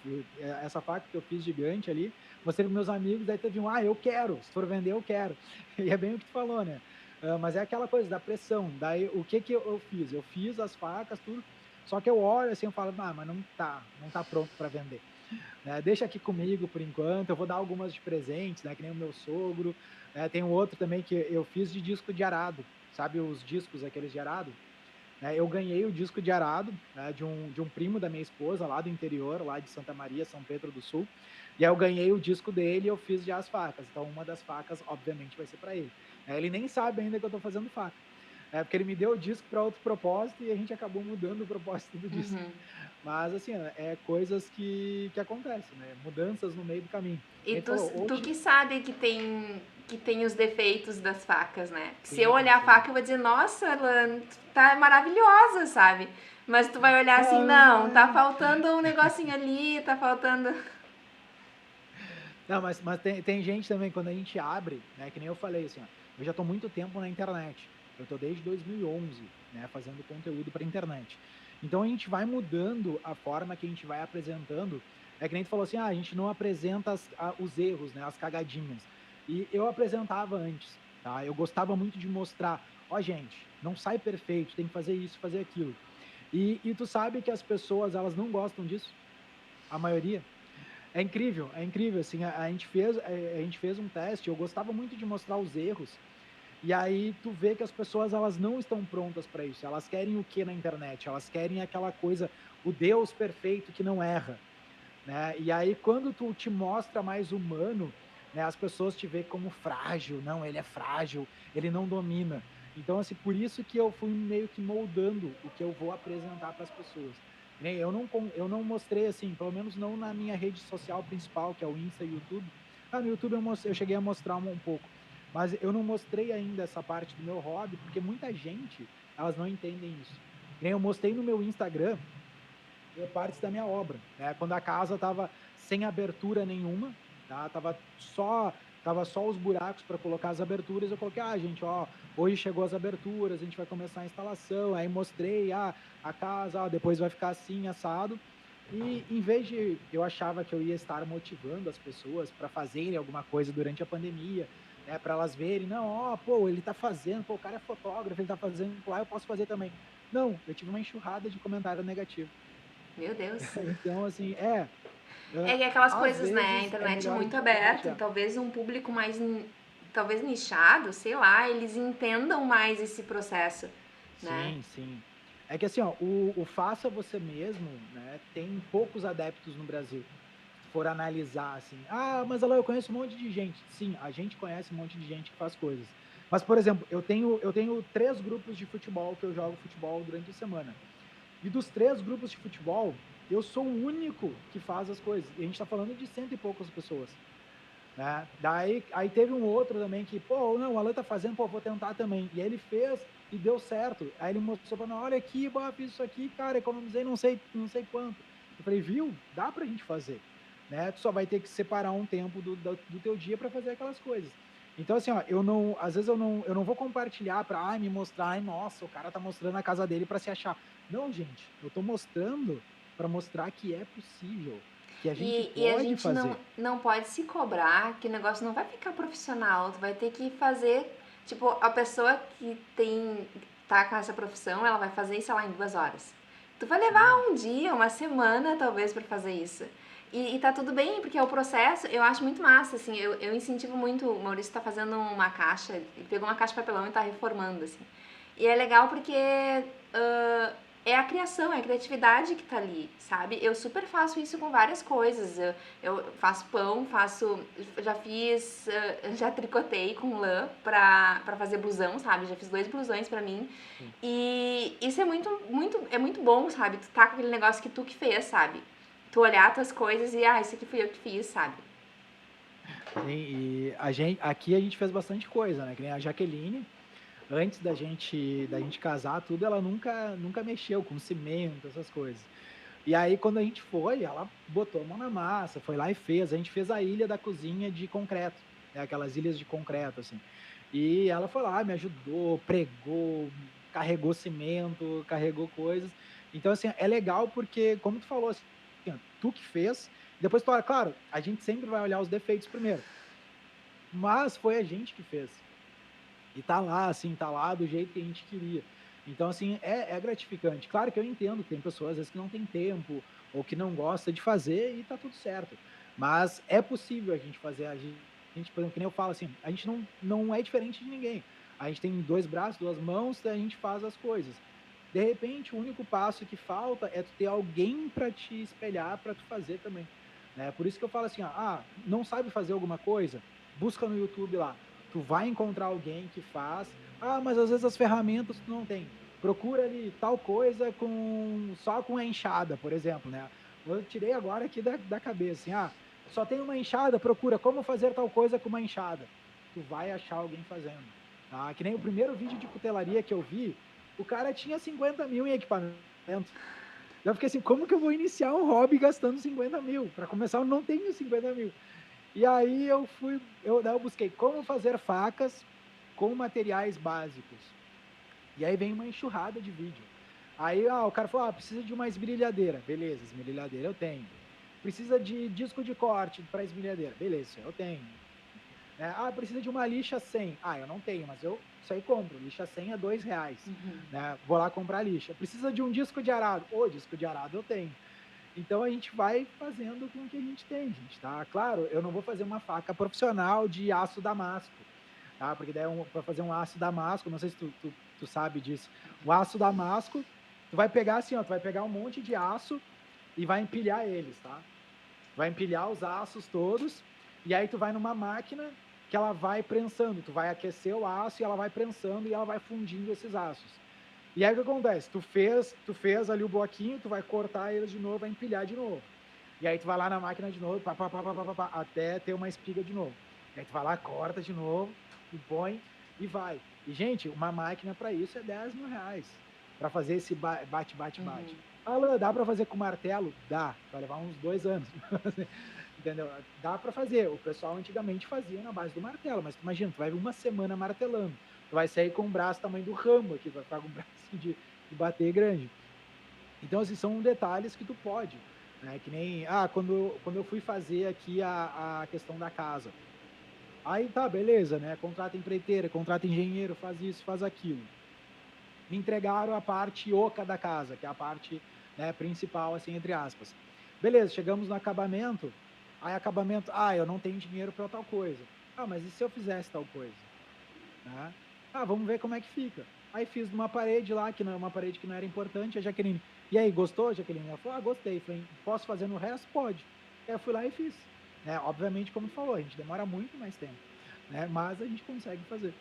essa faca que eu fiz gigante ali, mostrei para meus amigos, daí teve eu quero, se for vender, eu quero. E é bem o que tu falou, né? Mas é aquela coisa da pressão. Daí, o que eu fiz? Eu fiz as facas, tudo, Só que eu olho assim, eu falo, mas não tá pronto para vender, né? Deixa aqui comigo por enquanto, eu vou dar algumas de presentes, né? Que nem o meu sogro, né? Tem um outro também que eu fiz de disco de arado, sabe os discos aqueles de arado? Né? Eu ganhei o disco de arado, né, de um primo da minha esposa, lá do interior, lá de Santa Maria, São Pedro do Sul. E aí eu ganhei o disco dele e eu fiz já as facas. Então, uma das facas, obviamente, vai ser para ele. Ele nem sabe ainda que eu estou fazendo faca. Porque ele me deu o disco para outro propósito e a gente acabou mudando o propósito do disco. Uhum. Mas, assim, coisas que acontecem, né? Mudanças no meio do caminho. A E gente tu, falou, tu hoje... que sabe que tem os defeitos das facas, né? Se eu Sim, olhar a sim. faca, eu vou dizer, nossa, ela tá maravilhosa, sabe? Mas tu vai olhar assim, Não, não, tá faltando um negocinho ali, tá faltando. Não, mas tem gente também, quando a gente abre, né, que nem eu falei, assim, ó, eu já estou muito tempo na internet. Eu estou desde 2011, né, fazendo conteúdo para internet. Então a gente vai mudando a forma que a gente vai apresentando. É que nem tu falou assim, a gente não apresenta os erros, né, as cagadinhas. E eu apresentava antes, tá? Eu gostava muito de mostrar, gente, não sai perfeito, tem que fazer isso, fazer aquilo. E tu sabe que as pessoas, elas não gostam disso, a maioria. É incrível, assim, a gente fez um teste, eu gostava muito de mostrar os erros, e aí tu vê que as pessoas, elas não estão prontas para isso, elas querem o que na internet? Elas querem aquela coisa, o Deus perfeito que não erra, né? E aí quando tu te mostra mais humano, né, as pessoas te veem como frágil, não, ele é frágil, ele não domina. Então, assim, por isso que eu fui meio que moldando o que eu vou apresentar para as pessoas. Nem eu não mostrei assim, pelo menos não na minha rede social principal, que é o Insta e o YouTube. No YouTube eu cheguei a mostrar um pouco, mas eu não mostrei ainda essa parte do meu hobby, porque muita gente, elas não entendem isso. Nem eu mostrei no meu Instagram partes da minha obra, né? Quando a casa estava sem abertura nenhuma, tá? Tava só os buracos para colocar as aberturas. Eu coloquei, gente, hoje chegou as aberturas, a gente vai começar a instalação. Aí mostrei, a casa, depois vai ficar assim, assado. E em vez de eu achava que eu ia estar motivando as pessoas para fazerem alguma coisa durante a pandemia, né, para elas verem, não, pô, ele tá fazendo, pô, o cara é fotógrafo, ele tá fazendo lá, eu posso fazer também. Não, eu tive uma enxurrada de comentário negativo. Meu Deus. Então, assim, É que aquelas às coisas, né? A vezes é internet é melhor muito aberta e compartilhar. talvez um público mais, talvez nichado, sei lá, eles entendam mais esse processo, né? Sim, sim. É que assim, o faça você mesmo, né, tem poucos adeptos no Brasil. Se tu for analisar assim, mas lá eu conheço um monte de gente. Sim, a gente conhece um monte de gente que faz coisas. Mas, por exemplo, eu tenho 3 grupos de futebol que eu jogo futebol durante a semana. E dos 3 grupos de futebol, eu sou o único que faz as coisas. E a gente está falando de cento e poucas pessoas, né? Daí, aí teve um outro também que, pô, não, o Alan tá fazendo, pô, vou tentar também. E aí ele fez e deu certo. Aí ele mostrou pra mim, olha aqui, fiz isso aqui, cara, economizei não sei quanto. Eu falei, viu? Dá pra gente fazer, né? Tu só vai ter que separar um tempo do teu dia para fazer aquelas coisas. Então, assim, às vezes eu não vou compartilhar pra, me mostrar, nossa, o cara tá mostrando a casa dele para se achar. Não, gente, eu tô mostrando para mostrar que é possível, que a gente E a pode gente não, fazer. não pode se cobrar que o negócio não vai ficar profissional. Tu vai ter que fazer. Tipo, a pessoa que tá com essa profissão, ela vai fazer isso, sei lá, em 2 horas. Tu vai levar Sim. um dia, uma semana, talvez, pra fazer isso. E tá tudo bem, porque é o processo, eu acho muito massa, assim, eu incentivo muito, o Maurício tá fazendo uma caixa, ele pegou uma caixa de papelão e tá reformando, assim. E é legal porque é a criação, é a criatividade que tá ali, sabe? Eu super faço isso com várias coisas. Eu faço pão, já tricotei com lã pra fazer blusão, sabe? Já fiz 2 blusões pra mim. Sim. E isso é muito bom, sabe? Tu tá com aquele negócio que tu que fez, sabe? Tu olhar tuas coisas e, isso aqui fui eu que fiz, sabe? Sim, e aqui a gente fez bastante coisa, né? Que nem a Jaqueline, antes da gente casar, tudo, ela nunca mexeu com cimento, essas coisas. E aí, quando a gente foi, ela botou a mão na massa, foi lá e fez. A gente fez a ilha da cozinha de concreto, né? Aquelas ilhas de concreto, assim. E ela foi lá, me ajudou, pregou, carregou cimento, carregou coisas. Então, assim, é legal porque, como tu falou, assim, tu que fez, depois tu olha, claro, a gente sempre vai olhar os defeitos primeiro, mas foi a gente que fez. E tá lá, assim, tá lá do jeito que a gente queria. Então, assim, é gratificante. Claro que eu entendo que tem pessoas, às vezes, que não tem tempo ou que não gosta de fazer e tá tudo certo. Mas é possível a gente fazer, por exemplo, que nem eu falo assim, a gente não é diferente de ninguém. A gente tem dois braços, duas mãos, a gente faz as coisas. De repente, o único passo que falta é tu ter alguém para te espelhar, para tu fazer também. Né? Por isso que eu falo assim, ó, não sabe fazer alguma coisa? Busca no YouTube lá. Tu vai encontrar alguém que faz. Mas às vezes as ferramentas tu não tem. Procura ali tal coisa só com a enxada, por exemplo, né? Eu tirei agora aqui da cabeça, assim, só tem uma enxada, procura como fazer tal coisa com uma enxada. Tu vai achar alguém fazendo. Tá? Que nem o primeiro vídeo de cutelaria que eu vi, o cara tinha 50 mil em equipamento. Eu fiquei assim, como que eu vou iniciar um hobby gastando 50 mil? Para começar, eu não tenho 50 mil. E aí daí eu busquei como fazer facas com materiais básicos. E aí vem uma enxurrada de vídeo. Aí o cara falou, precisa de uma esmerilhadeira. Beleza, esmerilhadeira eu tenho. Precisa de disco de corte para esmerilhadeira. Beleza, eu tenho. Precisa de uma lixa 100. Eu não tenho, mas eu isso aí compro. Lixa 100 é R$2. Né? Vou lá comprar lixa. Precisa de um disco de arado. Disco de arado eu tenho. Então a gente vai fazendo com o que a gente tem, gente, tá? Claro, eu não vou fazer uma faca profissional de aço damasco, tá? Porque daí para fazer um aço damasco, não sei se tu sabe disso. O aço damasco, tu vai pegar assim, ó, tu vai pegar um monte de aço e vai empilhar eles, tá? Vai empilhar os aços todos e aí tu vai numa máquina que ela vai prensando, tu vai aquecer o aço e ela vai prensando e ela vai fundindo esses aços. E aí o que acontece? Tu fez ali o bloquinho, tu vai cortar eles de novo, vai empilhar de novo. E aí tu vai lá na máquina de novo, até ter uma espiga de novo. E aí tu vai lá, corta de novo, e põe e vai. E, gente, uma máquina para isso é R$10 mil. Para fazer esse bate. Alan, dá para fazer com martelo? Dá. Vai levar uns 2 anos. Entendeu? Dá para fazer. O pessoal antigamente fazia na base do martelo, mas tu imagina, tu vai uma semana martelando. Tu vai sair com um braço tamanho do Rambo aqui, vai ficar com um braço de bater grande. Então, assim, são detalhes que tu pode. Né? Que nem, quando eu fui fazer aqui a questão da casa. Aí tá, beleza, né? Contrata empreiteira, contrata engenheiro, faz isso, faz aquilo. Me entregaram a parte oca da casa, que é a parte, né, principal, assim, entre aspas. Beleza, chegamos no acabamento. Aí acabamento, eu não tenho dinheiro para tal coisa. Mas e se eu fizesse tal coisa? Né? Vamos ver como é que fica. Aí fiz uma parede lá, que não é uma parede que não era importante, a Jaqueline. E aí, gostou, Jaqueline? Ela falou, gostei. Falei, posso fazer no resto? Pode. Aí eu fui lá e fiz. Né? Obviamente, como falou, a gente demora muito mais tempo. Né? Mas a gente consegue fazer.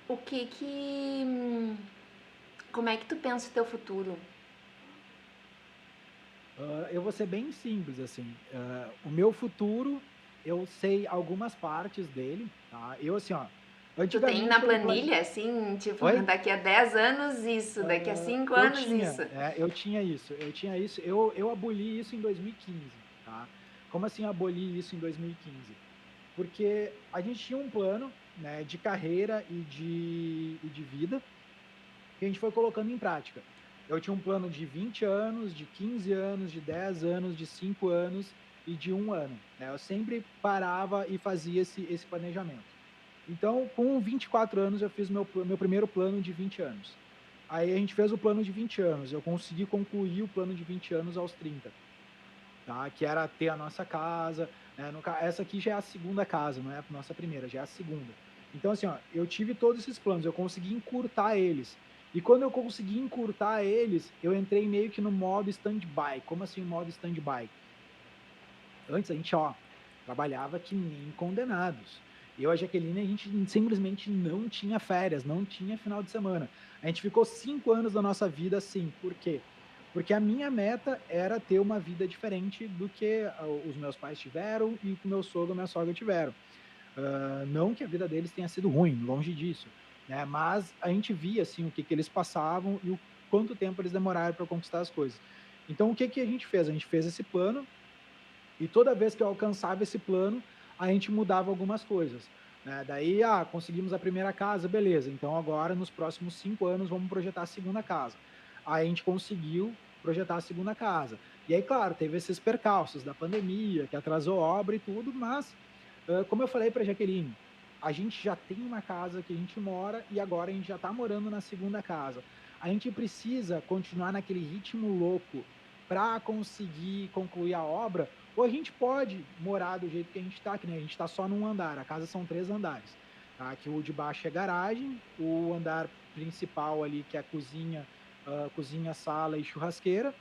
O que que... Como é que tu pensa o teu futuro? Eu vou ser bem simples, assim. O meu futuro, eu sei algumas partes dele, tá? Eu, assim, ó, Tu tem na antigamente planilha, assim, tipo, Oi? daqui a 10 anos isso, daqui a 5 anos isso. Eu tinha isso. Eu aboli isso em 2015, tá? Como assim aboli isso em 2015? Porque a gente tinha um plano, né, de carreira e de vida que a gente foi colocando em prática. Eu tinha um plano de 20 anos, de 15 anos, de 10 anos, de 5 anos e de 1 ano. Né? Eu sempre parava e fazia esse planejamento. Então, com 24 anos, eu fiz meu primeiro plano de 20 anos. Aí a gente fez o plano de 20 anos. Eu consegui concluir o plano de 20 anos aos 30. Tá? Que era ter a nossa casa. Né? Essa aqui já é a segunda casa, não é a nossa primeira, já é a segunda. Então, assim, ó, eu tive todos esses planos, eu consegui encurtar eles. E quando eu consegui encurtar eles, eu entrei meio que no modo stand-by. Como assim o modo stand-by? Antes a gente, trabalhava que nem condenados. Eu e a Jaqueline, a gente simplesmente não tinha férias, não tinha final de semana. A gente ficou 5 anos da nossa vida assim. Por quê? Porque a minha meta era ter uma vida diferente do que os meus pais tiveram e que o meu sogro e minha sogra tiveram. Não que a vida deles tenha sido ruim, longe disso. Né? Mas a gente via assim, o que eles passavam e o quanto tempo eles demoraram para conquistar as coisas. Então, o que a gente fez? A gente fez esse plano e toda vez que eu alcançava esse plano, a gente mudava algumas coisas. Né? Daí, conseguimos a primeira casa, beleza. Então agora, nos próximos 5 anos, vamos projetar a segunda casa. Aí a gente conseguiu projetar a segunda casa. E aí, claro, teve esses percalços da pandemia, que atrasou a obra e tudo, mas, como eu falei para a Jaqueline, a gente já tem uma casa que a gente mora e agora a gente já está morando na segunda casa. A gente precisa continuar naquele ritmo louco para conseguir concluir a obra, ou a gente pode morar do jeito que a gente está, que nem a gente está só num andar, a casa são 3 andares, tá? Que o de baixo é garagem, o andar principal ali, que é a cozinha, cozinha, sala e churrasqueira,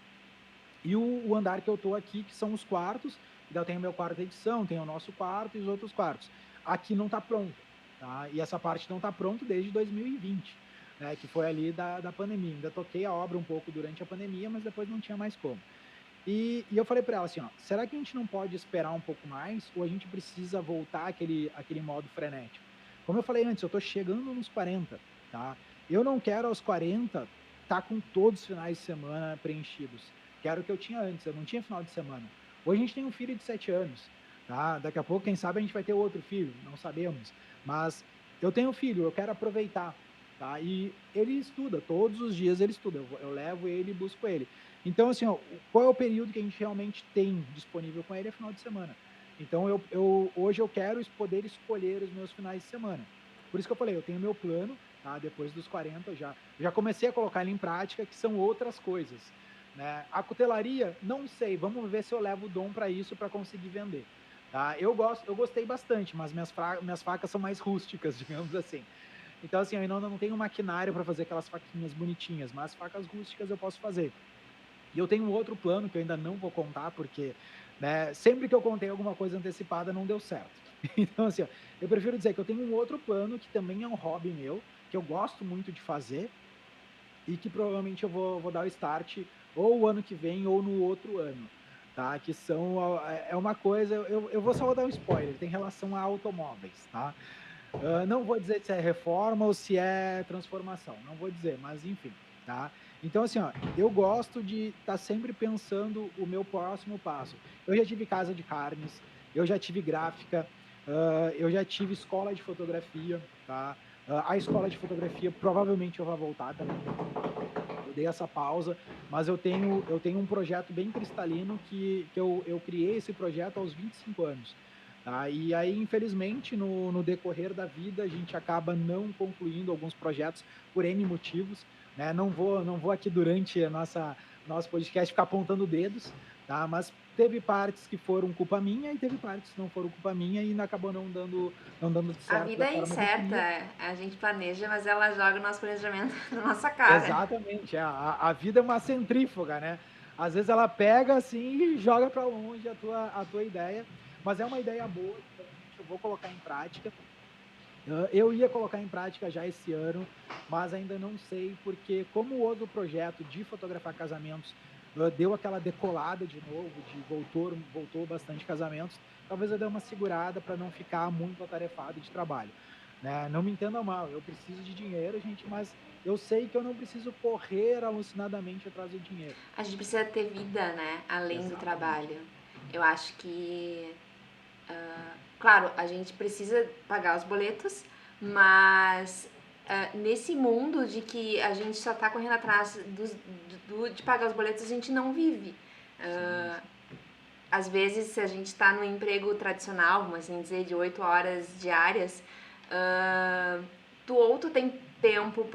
e o andar que eu tô aqui, que são os quartos, então eu tenho meu quarto de edição, tenho o nosso quarto e os outros quartos. Aqui não está pronto, tá? E essa parte não está pronta desde 2020, né? Que foi ali da pandemia. Ainda toquei a obra um pouco durante a pandemia, mas depois não tinha mais como. E eu falei para ela assim, ó, será que a gente não pode esperar um pouco mais ou a gente precisa voltar àquele modo frenético? Como eu falei antes, eu tô chegando nos 40, tá? Eu não quero aos 40 tá com todos os finais de semana preenchidos. Quero o que eu tinha antes, eu não tinha final de semana. Hoje a gente tem um filho de 7 anos, tá? Daqui a pouco, quem sabe, a gente vai ter outro filho, não sabemos. Mas eu tenho filho, eu quero aproveitar, tá? E ele estuda, todos os dias ele estuda, eu levo ele e busco ele. Então, assim, ó, qual é o período que a gente realmente tem disponível com ele? É final de semana. Então, hoje eu quero poder escolher os meus finais de semana. Por isso que eu falei, eu tenho meu plano, tá? Depois dos 40, já comecei a colocar ele em prática, que são outras coisas, né? A cutelaria, não sei, vamos ver se eu levo o dom para isso, para conseguir vender, tá? Eu gostei bastante, mas minhas facas são mais rústicas, digamos assim. Então, assim, eu ainda não tenho maquinário para fazer aquelas faquinhas bonitinhas, mas facas rústicas eu posso fazer. E eu tenho um outro plano que eu ainda não vou contar, porque, né, sempre que eu contei alguma coisa antecipada não deu certo. Então, assim, ó, eu prefiro dizer que eu tenho um outro plano que também é um hobby meu, que eu gosto muito de fazer e que provavelmente eu vou dar o start ou o ano que vem ou no outro ano, tá? Que é uma coisa, eu vou só dar um spoiler, tem relação a automóveis, tá? Não vou dizer se é reforma ou se é transformação, não vou dizer, mas enfim, tá? Então, assim, ó, eu gosto de estar sempre pensando o meu próximo passo. Eu já tive casa de carnes, eu já tive gráfica, eu já tive escola de fotografia, tá? A escola de fotografia provavelmente eu vou voltar também. Eu dei essa pausa, mas eu tenho um projeto bem cristalino que eu criei esse projeto aos 25 anos. Tá? E aí, infelizmente, no decorrer da vida, a gente acaba não concluindo alguns projetos por N motivos, né? Não vou aqui durante nosso podcast ficar apontando dedos, tá? Mas teve partes que foram culpa minha e teve partes que não foram culpa minha e acabou não dando A certo vida da é forma que eu incerta, queria. a gente planeja, mas ela joga o nosso planejamento na nossa cara. Exatamente, a vida é uma centrífuga, né? Às vezes ela pega assim e joga para longe a tua ideia, mas é uma ideia boa que provavelmente eu vou colocar em prática. Eu ia colocar em prática já esse ano, mas ainda não sei, porque como o outro projeto de fotografar casamentos deu aquela decolada de novo, voltou bastante casamentos, talvez eu dê uma segurada para não ficar muito atarefado de trabalho, né? Não me entenda mal, eu preciso de dinheiro, gente, mas eu sei que eu não preciso correr alucinadamente atrás do dinheiro. A gente precisa ter vida, né? Além do Exatamente. trabalho. Eu acho que, claro, a gente precisa pagar os boletos, mas nesse mundo de que a gente só tá correndo atrás de pagar os boletos, a gente não vive. Sim, Ah, sim. às vezes, se a gente está no emprego tradicional, vamos assim dizer, de 8 horas diárias, ou tu tem tempo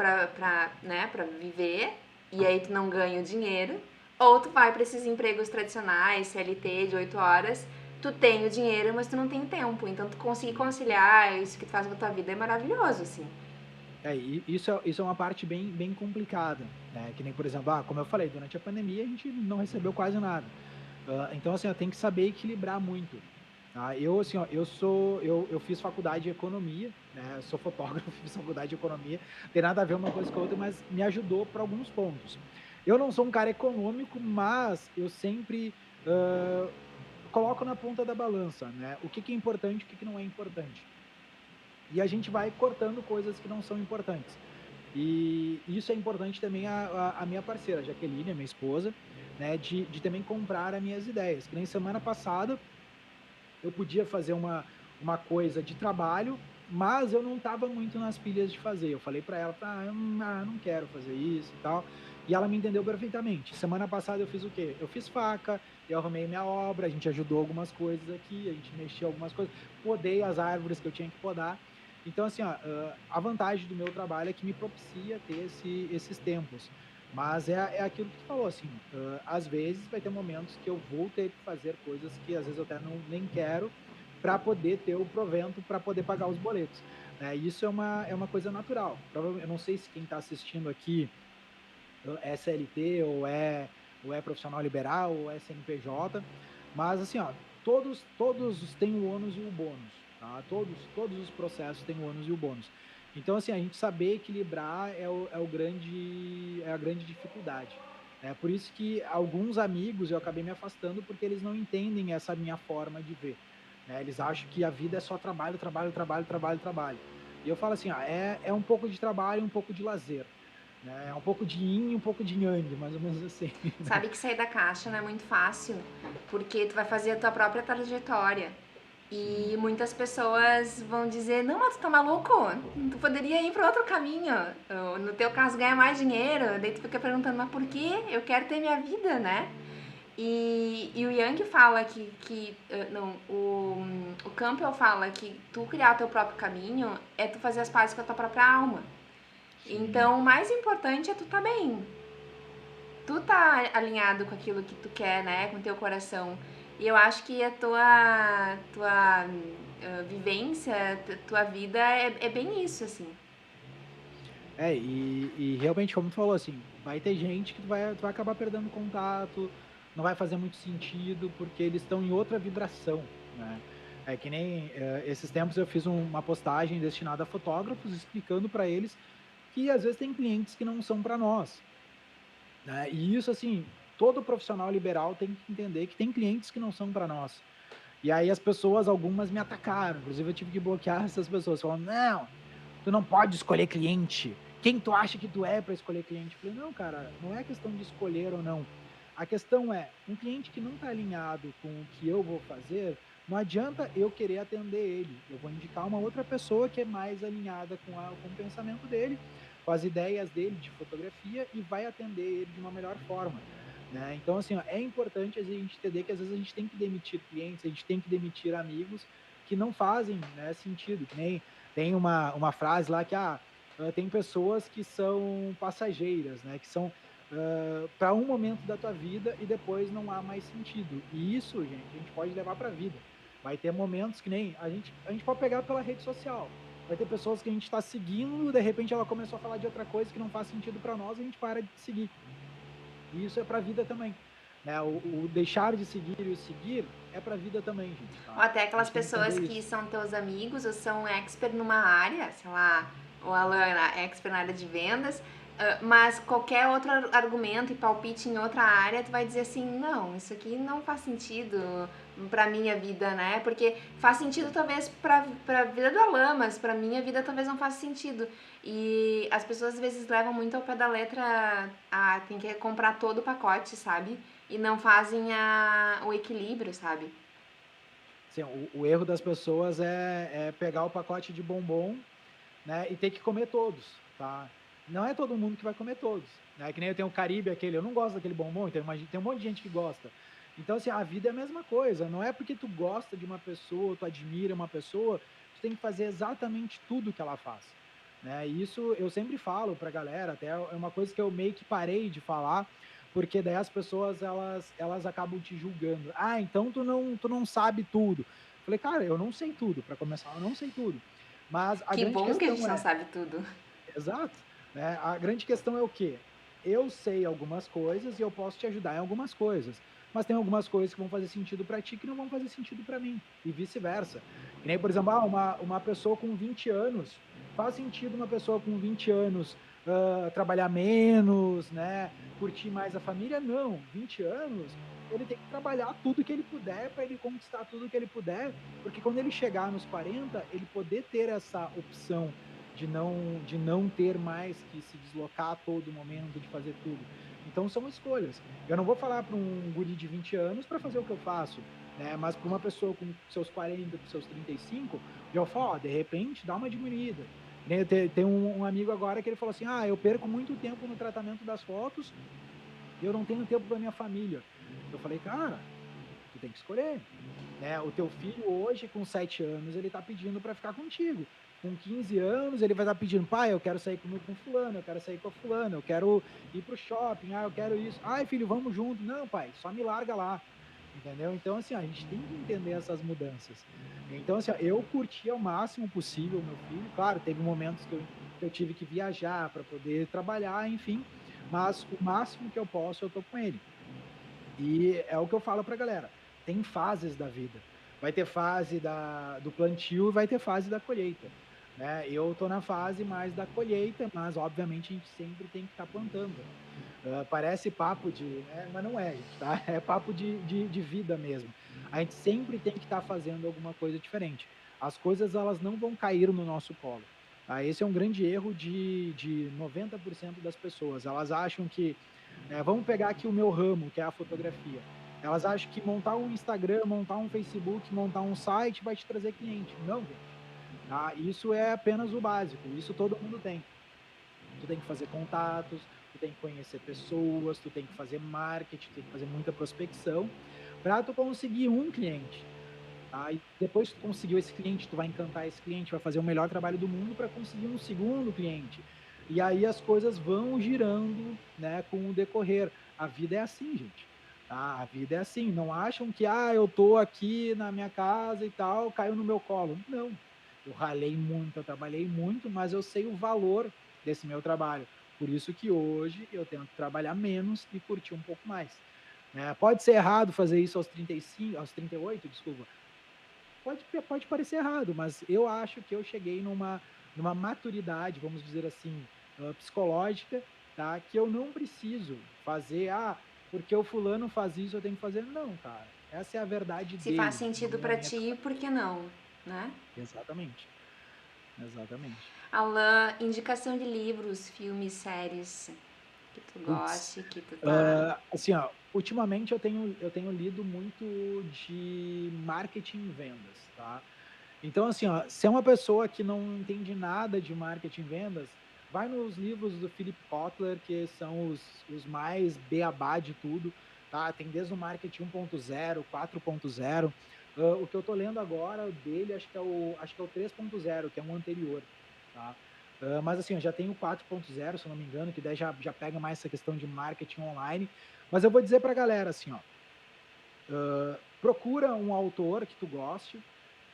né, pra viver, e aí tu não ganha o dinheiro, ou tu vai para esses empregos tradicionais, CLT de 8 horas, tu tem o dinheiro, mas tu não tem tempo. Então, tu conseguir Sim. conciliar isso que tu faz com a tua vida é maravilhoso, assim. E isso é uma parte bem complicada, né? Que nem, por exemplo, como eu falei, durante a pandemia a gente não recebeu quase nada. Então, assim, eu tenho que saber equilibrar muito. Tá? Eu, assim, ó, eu fiz faculdade de economia, né? Eu sou fotógrafo, fiz faculdade de economia. Tem nada a ver uma coisa com a outra, mas me ajudou para alguns pontos. Eu não sou um cara econômico, mas eu sempre coloco na ponta da balança, né? O que que é importante, o que que não é importante. E a gente vai cortando coisas que não são importantes. E isso é importante também a minha parceira, a Jaqueline, a minha esposa, né, de também comprar as minhas ideias. Que nem semana passada eu podia fazer uma coisa de trabalho, mas eu não estava muito nas pilhas de fazer. Eu falei para ela, não quero fazer isso e tal. E ela me entendeu perfeitamente. Semana passada eu fiz o quê? Eu fiz faca, eu arrumei minha obra, a gente ajudou algumas coisas aqui, a gente mexeu algumas coisas, podei as árvores que eu tinha que podar. Então, assim, ó, a vantagem do meu trabalho é que me propicia ter esses tempos. Mas é aquilo que tu falou, assim, às vezes vai ter momentos que eu vou ter que fazer coisas que às vezes eu até não, nem quero para poder ter o provento, para poder pagar os boletos. Né? Isso é uma coisa natural. Provavelmente, eu não sei se quem está assistindo aqui é CLT ou é profissional liberal ou é CNPJ, mas assim, ó, todos têm o ônus e o bônus, tá? Todos os processos têm o ônus e o bônus. Então, assim, a gente saber equilibrar é a grande dificuldade. É por isso que alguns amigos eu acabei me afastando porque eles não entendem essa minha forma de ver. Né? Eles acham que a vida é só trabalho, trabalho, trabalho, trabalho, trabalho. E eu falo assim, é um pouco de trabalho e um pouco de lazer. Né? É um pouco de yin e um pouco de yang, mais ou menos assim. Né? Sabe que sair da caixa não é muito fácil, porque tu vai fazer a tua própria trajetória. E Sim, muitas pessoas vão dizer, não, mas tu tá maluco? Tu poderia ir para outro caminho. No teu caso, ganhar mais dinheiro. Daí tu fica perguntando, mas por quê? Eu quero ter minha vida, né? E o Yang fala não, o Campbell fala que tu criar o teu próprio caminho é tu fazer as pazes com a tua própria alma. sim. Então, o mais importante é tu tá bem. Tu tá alinhado com aquilo que tu quer, né? Com o teu coração. E eu acho que a tua vivência, tua vida é bem isso, assim. E realmente, como tu falou, assim, vai ter gente que tu vai acabar perdendo contato, não vai fazer muito sentido, porque eles estão em outra vibração, né? É que nem esses tempos eu fiz uma postagem destinada a fotógrafos, explicando para eles que às vezes tem clientes que não são para nós, né? E isso, assim, todo profissional liberal tem que entender que tem clientes que não são para nós. E aí as pessoas, algumas me atacaram, inclusive eu tive que bloquear essas pessoas, falando, não, tu não pode escolher cliente. Quem tu acha que tu é para escolher cliente? Eu falei, não, cara, não é questão de escolher ou não. A questão é, um cliente que não está alinhado com o que eu vou fazer, não adianta eu querer atender ele. Eu vou indicar uma outra pessoa que é mais alinhada com o pensamento dele, com as ideias dele de fotografia e vai atender ele de uma melhor forma. Né? Então, assim, ó, é importante a gente entender que às vezes a gente tem que demitir clientes, a gente tem que demitir amigos que não fazem, né, sentido. Que nem tem uma frase lá que tem pessoas que são passageiras, né, que são para um momento da tua vida e depois não há mais sentido. E isso, gente, a gente pode levar para a vida. Vai ter momentos que nem a gente pode pegar pela rede social. Vai ter pessoas que a gente está seguindo, de repente ela começou a falar de outra coisa que não faz sentido para nós, e a gente para de seguir. E isso é para a vida também. Né? O deixar de seguir e o seguir é para a vida também, gente. Ou Tá? até A aquelas gente tem que entender pessoas que isso. são teus amigos ou são expert numa área, sei lá, o Alan é expert na área de vendas, mas qualquer outro argumento e palpite em outra área, tu vai dizer assim, não, isso aqui não faz sentido pra minha vida, né? Porque faz sentido talvez pra vida do Alan, mas pra minha vida talvez não faça sentido. E as pessoas às vezes levam muito ao pé da letra, tem que comprar todo o pacote, sabe? E não fazem o equilíbrio, sabe? Assim, o erro das pessoas é pegar o pacote de bombom, né, e ter que comer todos, tá? Não é todo mundo que vai comer todos, né? Que nem eu tenho o Caribe, aquele, eu não gosto daquele bombom, então imagina, tem um monte de gente que gosta. Então, assim, a vida é a mesma coisa, não é porque tu gosta de uma pessoa, tu admira uma pessoa, tu tem que fazer exatamente tudo que ela faz, né? E isso eu sempre falo pra galera, até é uma coisa que eu meio que parei de falar, porque daí as pessoas elas acabam te julgando. Ah, então tu não sabe tudo. Falei, cara, eu não sei tudo, para começar, eu não sei tudo. Mas a Que grande bom que a gente questão não é, sabe tudo. exato, né? A grande questão é o quê? Eu sei algumas coisas e eu posso te ajudar em algumas coisas, mas tem algumas coisas que vão fazer sentido para ti que não vão fazer sentido para mim, e vice-versa. Que nem, por exemplo, uma pessoa com 20 anos, faz sentido uma pessoa com 20 anos trabalhar menos, né? Curtir mais a família? Não, 20 anos, ele tem que trabalhar tudo que ele puder para ele conquistar tudo que ele puder, porque quando ele chegar nos 40, ele poder ter essa opção de não ter mais que se deslocar a todo momento, de fazer tudo. Então são escolhas. Eu não vou falar para um guri de 20 anos para fazer o que eu faço, né? Mas para uma pessoa com seus 40, com seus 35, eu falo, ó, de repente dá uma diminuída. Tem um amigo agora que ele falou assim: eu perco muito tempo no tratamento das fotos e eu não tenho tempo para minha família. Eu falei, cara, tu tem que escolher, né? O teu filho hoje com 7 anos ele tá pedindo para ficar contigo. com 15 anos, ele vai estar pedindo, pai, eu quero sair com fulano, eu quero sair com a fulana, eu quero ir pro shopping, eu quero isso. Ai, filho, vamos junto. Não, pai, só me larga lá. Entendeu? Então, assim, a gente tem que entender essas mudanças. Então, assim, eu curti ao máximo possível o meu filho. Claro, teve momentos que eu tive que viajar para poder trabalhar, enfim, mas o máximo que eu posso, eu tô com ele. E é o que eu falo pra galera, tem fases da vida. Vai ter fase do plantio e vai ter fase da colheita, né. Eu tô na fase mais da colheita, mas obviamente a gente sempre tem que estar plantando. Parece papo de, né, mas não é, gente, tá? É papo de vida mesmo. A gente sempre tem que estar fazendo alguma coisa diferente. As coisas, elas não vão cair no nosso colo, tá? Esse é um grande erro de 90% das pessoas. Elas acham que, vamos pegar aqui o meu ramo, que é a fotografia. Elas acham que montar um Instagram, montar um Facebook, montar um site vai te trazer cliente. Não, gente, tá? Isso é apenas o básico, isso todo mundo tem. Tu tem que fazer contatos, tu tem que conhecer pessoas, tu tem que fazer marketing, tu tem que fazer muita prospecção para tu conseguir um cliente. Tá? E depois que tu conseguiu esse cliente, tu vai encantar esse cliente, vai fazer o melhor trabalho do mundo para conseguir um segundo cliente. E aí as coisas vão girando, né, com o decorrer. A vida é assim, gente. Tá? A vida é assim. Não acham que, eu tô aqui na minha casa e tal, caiu no meu colo. Não. Eu ralei muito, eu trabalhei muito, mas eu sei o valor desse meu trabalho. Por isso que hoje eu tento trabalhar menos e curtir um pouco mais. Né? Pode ser errado fazer isso aos 35, aos 38, desculpa. Pode parecer errado, mas eu acho que eu cheguei numa maturidade, vamos dizer assim, psicológica, tá? Que eu não preciso fazer, porque o fulano faz isso, eu tenho que fazer. Não, cara. Essa é a verdade Se faz dele, sentido não é a pra minha ti, verdade. por que não, né? Exatamente. Exatamente. Alan, indicação de livros, filmes, séries que tu Putz. goste, que tu tá... Assim, ó, ultimamente eu tenho lido muito de marketing e vendas, tá? Então, assim, ó, se é uma pessoa que não entende nada de marketing e vendas, vai nos livros do Philip Kotler, que são os mais beabá de tudo, tá? Tem desde o marketing 1.0, 4.0. O que eu tô lendo agora dele, acho que é o 3.0, que é um anterior, tá? Mas assim, eu já tenho o 4.0, se eu não me engano, que daí já pega mais essa questão de marketing online. Mas eu vou dizer pra galera assim, ó, procura um autor que tu goste,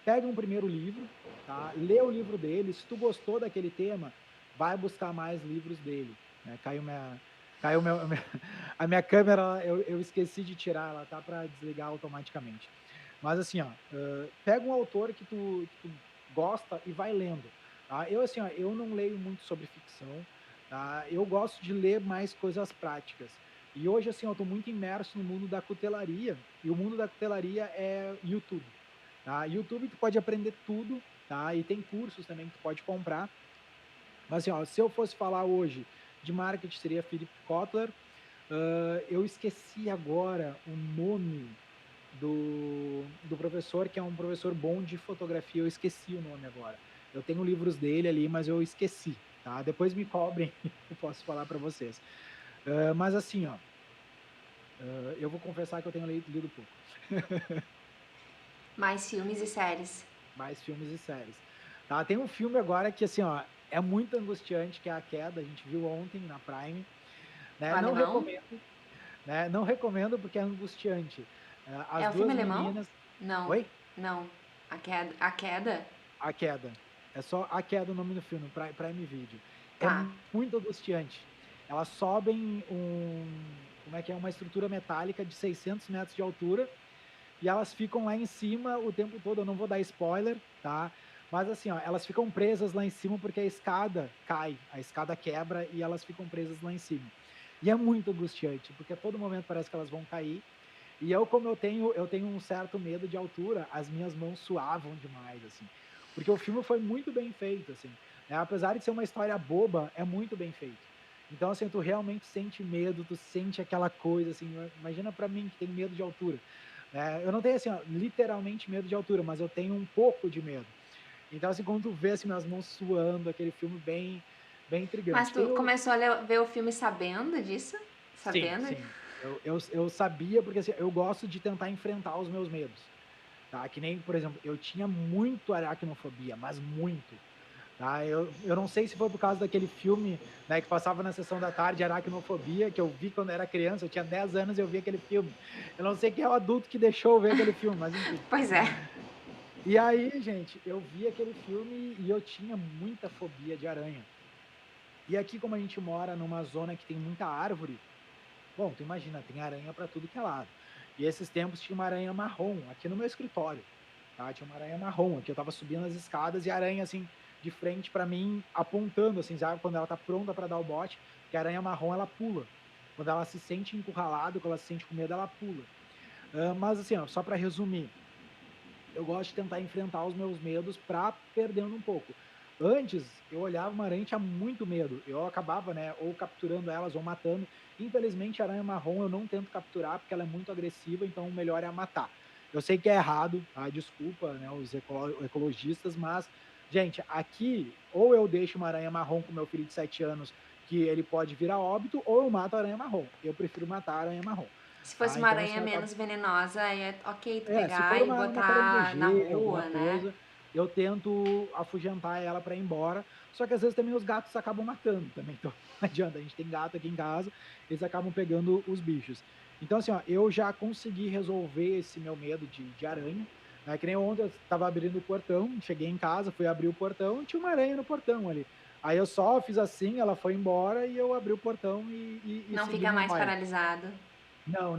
pega um primeiro livro, tá? Lê o livro dele. Se tu gostou daquele tema, vai buscar mais livros dele. Né? A minha câmera, eu esqueci de tirar, ela tá para desligar automaticamente. Mas assim, ó, pega um autor que tu gosta e vai lendo. Tá? Eu assim, ó, eu não leio muito sobre ficção, tá? Eu gosto de ler mais coisas práticas. E hoje assim, eu tô muito imerso no mundo da cutelaria, e o mundo da cutelaria é YouTube. Tá? YouTube tu pode aprender tudo, tá? E tem cursos também que tu pode comprar. Mas assim, ó, se eu fosse falar hoje de marketing, seria Philip Kotler. Eu esqueci agora o nome do professor, que é um professor bom de fotografia. Eu esqueci o nome agora. Eu tenho livros dele ali, mas eu esqueci, tá? Depois me cobrem, eu posso falar para vocês. Mas assim, ó, eu vou confessar que eu tenho lido pouco. Mais filmes e séries. Mais filmes e séries. Tá? Tem um filme agora que, assim, ó, é muito angustiante, que é A Queda. A gente viu ontem na Prime. O Né? Não alemão? recomendo, né? Não recomendo porque é angustiante. É As o filme duas alemão? meninas. Não, Oi? não. A queda? A queda? A Queda. É só A Queda o nome do filme, Prime Video. É Tá. muito angustiante. Elas sobem como é que é? Uma estrutura metálica de 600 metros de altura, e elas ficam lá em cima o tempo todo. Eu não vou dar spoiler, tá? Mas assim, ó, elas ficam presas lá em cima porque a escada cai, a escada quebra e elas ficam presas lá em cima. E é muito angustiante, porque a todo momento parece que elas vão cair. E eu, como eu tenho um certo medo de altura, as minhas mãos suavam demais, assim. Porque o filme foi muito bem feito, assim. Né? Apesar de ser uma história boba, é muito bem feito. Então, assim, tu realmente sente medo, tu sente aquela coisa, assim. Imagina pra mim que tem medo de altura. Né? Eu não tenho, assim, ó, literalmente medo de altura, mas eu tenho um pouco de medo. Então, assim, quando tu vê, assim, minhas mãos suando, aquele filme bem, bem Mas intrigante. tu começou a ver o filme sabendo disso? Sim, Sabendo? sim. Eu sabia, porque assim, eu gosto de tentar enfrentar os meus medos. Tá? Que nem, por exemplo, eu tinha muito aracnofobia, mas muito. tá? Eu não sei se foi por causa daquele filme, né, que passava na sessão da tarde, Aracnofobia, que eu vi quando era criança, eu tinha 10 anos e eu vi aquele filme. Eu não sei quem é o adulto que deixou eu ver aquele filme, mas enfim. Pois é. E aí, gente, eu vi aquele filme e eu tinha muita fobia de aranha. E aqui, como a gente mora numa zona que tem muita árvore, bom, tu imagina, tem aranha para tudo que é lado. E esses tempos tinha uma aranha marrom aqui no meu escritório, tá? Tinha uma aranha marrom aqui, eu tava subindo as escadas e a aranha assim de frente para mim, apontando assim, sabe? Quando ela tá pronta para dar o bote, que a aranha marrom ela pula. Quando ela se sente encurralada, quando ela se sente com medo, ela pula. Mas assim, ó, só para resumir, eu gosto de tentar enfrentar os meus medos para perdendo um pouco. Antes, eu olhava uma aranha e tinha muito medo. Eu acabava, né, ou capturando elas ou matando. Infelizmente, a aranha marrom eu não tento capturar porque ela é muito agressiva, então o melhor é matar. Eu sei que é errado, tá? Desculpa, né, os ecologistas, mas, gente, aqui, ou eu deixo uma aranha marrom com meu filho de 7 anos, que ele pode vir a óbito, ou eu mato a aranha marrom. Eu prefiro matar a aranha marrom. Se fosse Tá? uma Então, assim, aranha eu acabo menos venenosa, é ok tu se pegar for e uma botar na caranguejeira, rua, alguma né? coisa, eu tento afugentar ela para ir embora. Só que às vezes também os gatos acabam matando também. Então não adianta, a gente tem gato aqui em casa, eles acabam pegando os bichos. Então, assim, ó, eu já consegui resolver esse meu medo de aranha. Né? Que nem ontem eu estava abrindo o portão, cheguei em casa, fui abrir o portão, tinha uma aranha no portão ali. Aí eu só fiz assim, ela foi embora e eu abri o portão e Não segui fica minha mais baia. paralisado. Não,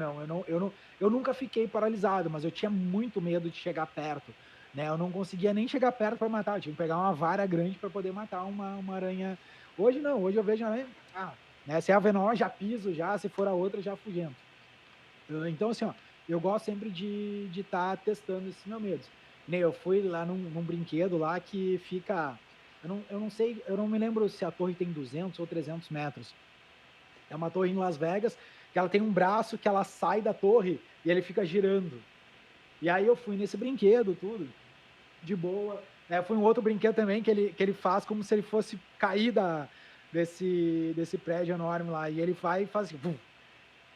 eu nunca fiquei paralisado, mas eu tinha muito medo de chegar perto, né? Eu não conseguia nem chegar perto para matar, eu tinha que pegar uma vara grande para poder matar uma aranha. Hoje não, hoje eu vejo a aranha, né? Se é a venenosa, já piso, já, se for a outra, já afugento. Então, assim, ó, eu gosto sempre de estar testando esses meus medos. Nem eu fui lá num brinquedo lá que fica, eu não sei, eu não me lembro se a torre tem 200 ou 300 metros. É uma torre em Las Vegas, que ela tem um braço que ela sai da torre e ele fica girando. E aí eu fui nesse brinquedo, tudo, de boa. Foi um outro brinquedo também que ele faz como se ele fosse cair desse prédio enorme lá. E ele vai e faz assim, vum.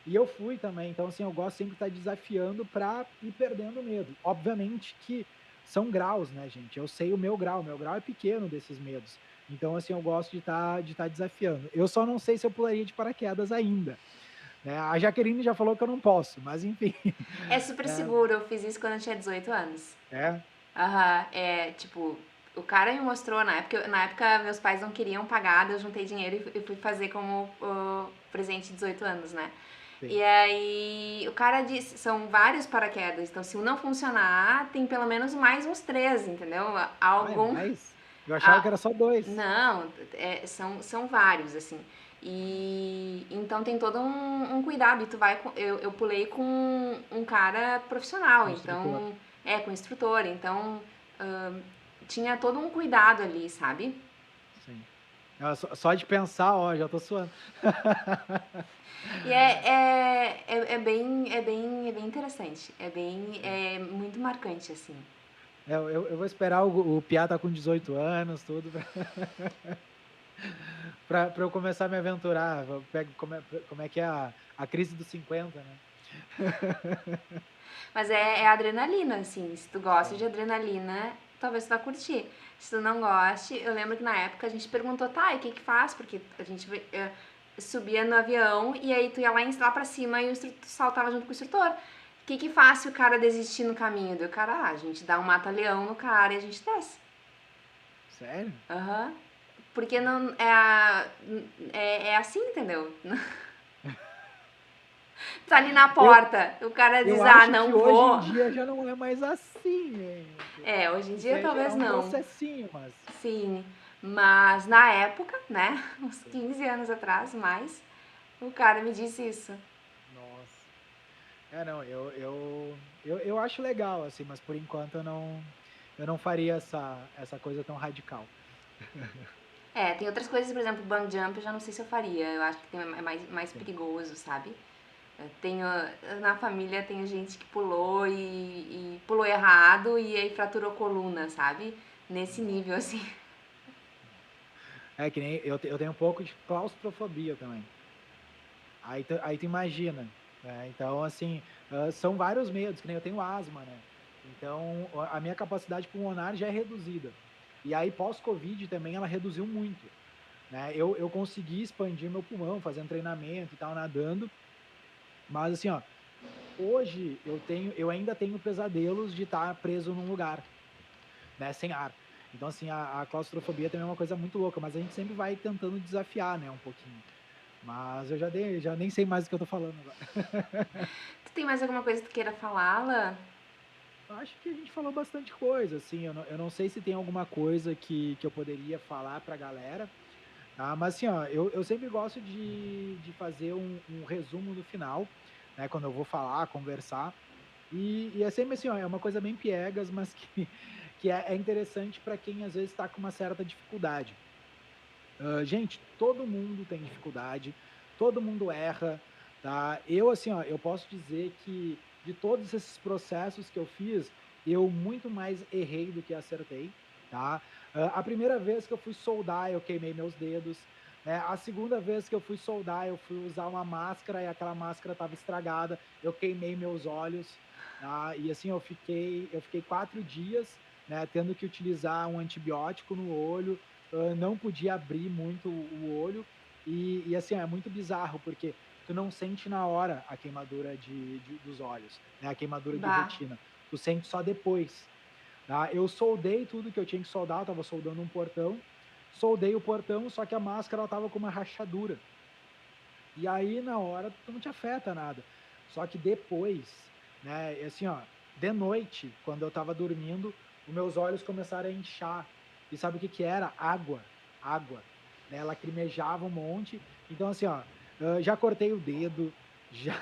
E eu fui também. Então, assim, eu gosto sempre de estar desafiando para ir perdendo medo. Obviamente que são graus, né, gente? Eu sei o meu grau é pequeno desses medos. Então, assim, eu gosto de estar desafiando. Eu só não sei se eu pularia de paraquedas ainda. Né? A Jaqueline já falou que eu não posso, mas enfim. É super Né? seguro, eu fiz isso quando eu tinha 18 anos. É, Aham, tipo, o cara me mostrou na época meus pais não queriam pagar, eu juntei dinheiro e fui fazer como presente de 18 anos, né? sim. E aí o cara disse, são vários paraquedas, então se um não funcionar, tem pelo menos mais uns três, entendeu? Ah, é Algum. mais? Eu achava que Ah, era só dois. não, são vários, assim. E então tem todo um cuidado. E tu vai eu pulei com um cara profissional, O instrutor. então. Com instrutor. Então tinha todo um cuidado ali, sabe? Sim. Só de pensar, ó, já tô suando. E é bem interessante. Sim. É muito marcante, assim. Eu vou esperar o Piá tá com 18 anos, tudo, pra eu começar a me aventurar. Eu pego como é que é a crise dos 50, né? Mas é adrenalina, assim. Se tu gosta Sim. de adrenalina, talvez tu vá curtir. Se tu não goste, eu lembro que na época a gente perguntou, tá, e o que que faz? Porque a gente subia no avião e aí tu ia lá pra cima e o instrutor saltava junto com o instrutor. O que que faz se o cara desistir no caminho? Daí o cara, a gente dá um mata-leão no cara e a gente desce. Sério? Aham. Porque não é assim, entendeu? Tá ali na Eu, porta, o cara eu diz, acho que não hoje em vou. dia já não é mais assim, gente. Hoje em Isso dia aí já é talvez um não. processinho, mas. Sim, mas na época, né, uns Sim. 15 anos atrás, mais, o cara me disse isso. Nossa. Não, eu acho legal, assim, mas por enquanto eu não faria essa coisa tão radical. Tem outras coisas, por exemplo, bungee jump, eu já não sei se eu faria. Eu acho que é mais Sim. perigoso, sabe? Na família tem gente que pulou e pulou errado e aí fraturou coluna, sabe? Nesse nível, Nossa. assim. É que nem eu tenho um pouco de claustrofobia também. Aí tu imagina, né? Então, assim, são vários medos, que nem eu tenho asma, né? Então, a minha capacidade pulmonar já é reduzida. E aí, pós-Covid também, ela reduziu muito, né? Eu consegui expandir meu pulmão, fazendo treinamento e tal, nadando. Mas assim, ó, hoje eu ainda tenho pesadelos de estar preso num lugar, né, sem ar. Então, assim, a claustrofobia também é uma coisa muito louca, mas a gente sempre vai tentando desafiar, né, um pouquinho. Mas já nem sei mais o que eu tô falando agora. Tu tem mais alguma coisa que tu queira falar, Alan? Eu acho que a gente falou bastante coisa, assim, eu não sei se tem alguma coisa que eu poderia falar pra galera, tá? Mas assim, ó, eu sempre gosto de fazer um resumo no final, né, quando eu vou falar, conversar, e é sempre assim, ó, é uma coisa bem piegas, mas que é interessante para quem às vezes está com uma certa dificuldade. Gente, todo mundo tem dificuldade, todo mundo erra, tá? Eu, assim, ó, eu posso dizer que de todos esses processos que eu fiz, eu muito mais errei do que acertei, tá? A primeira vez que eu fui soldar, eu queimei meus dedos, né? A segunda vez que eu fui soldar, eu fui usar uma máscara e aquela máscara estava estragada, eu queimei meus olhos, tá? E assim, eu fiquei 4 dias, né, tendo que utilizar um antibiótico no olho, não podia abrir muito o olho. Assim, é muito bizarro, porque tu não sente na hora a queimadura dos olhos, né? A queimadura de Bah. retina. Tu sente só depois, tá? Eu soldei tudo que eu tinha que soldar, eu tava soldando um portão, soldei o portão, só que a máscara ela tava com uma rachadura. E aí, na hora, tu não te afeta nada. Só que depois, né, assim, ó, de noite, quando eu tava dormindo, os meus olhos começaram a inchar. E sabe o que que era? Água. Água. Né? Lacrimejava um monte. Então, assim, ó, já cortei o dedo, já,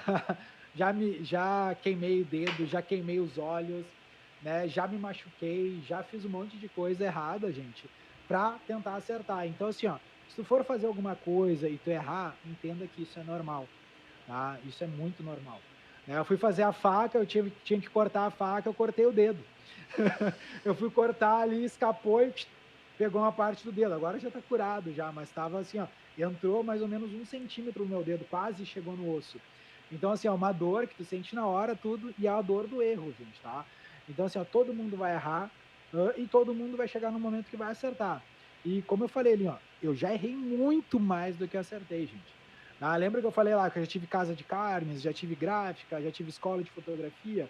já queimei o dedo, já queimei os olhos, né? Já me machuquei, já fiz um monte de coisa errada, gente, pra tentar acertar. Então, assim, ó, se tu for fazer alguma coisa e tu errar, entenda que isso é normal, tá? Isso é muito normal. Né? Eu fui fazer a faca, eu tinha que cortar a faca, eu cortei o dedo. Eu fui cortar ali, escapou e pegou uma parte do dedo. Agora já tá curado já, mas tava assim, ó, entrou mais ou menos 1 centímetro no meu dedo, quase chegou no osso. Então, assim, é uma dor que tu sente na hora, tudo, e é a dor do erro, gente, tá? Então, assim, ó, todo mundo vai errar, e todo mundo vai chegar no momento que vai acertar. E como eu falei ali, ó, eu já errei muito mais do que acertei, gente. Ah, lembra que eu falei lá que eu já tive casa de carnes, já tive gráfica, já tive escola de fotografia,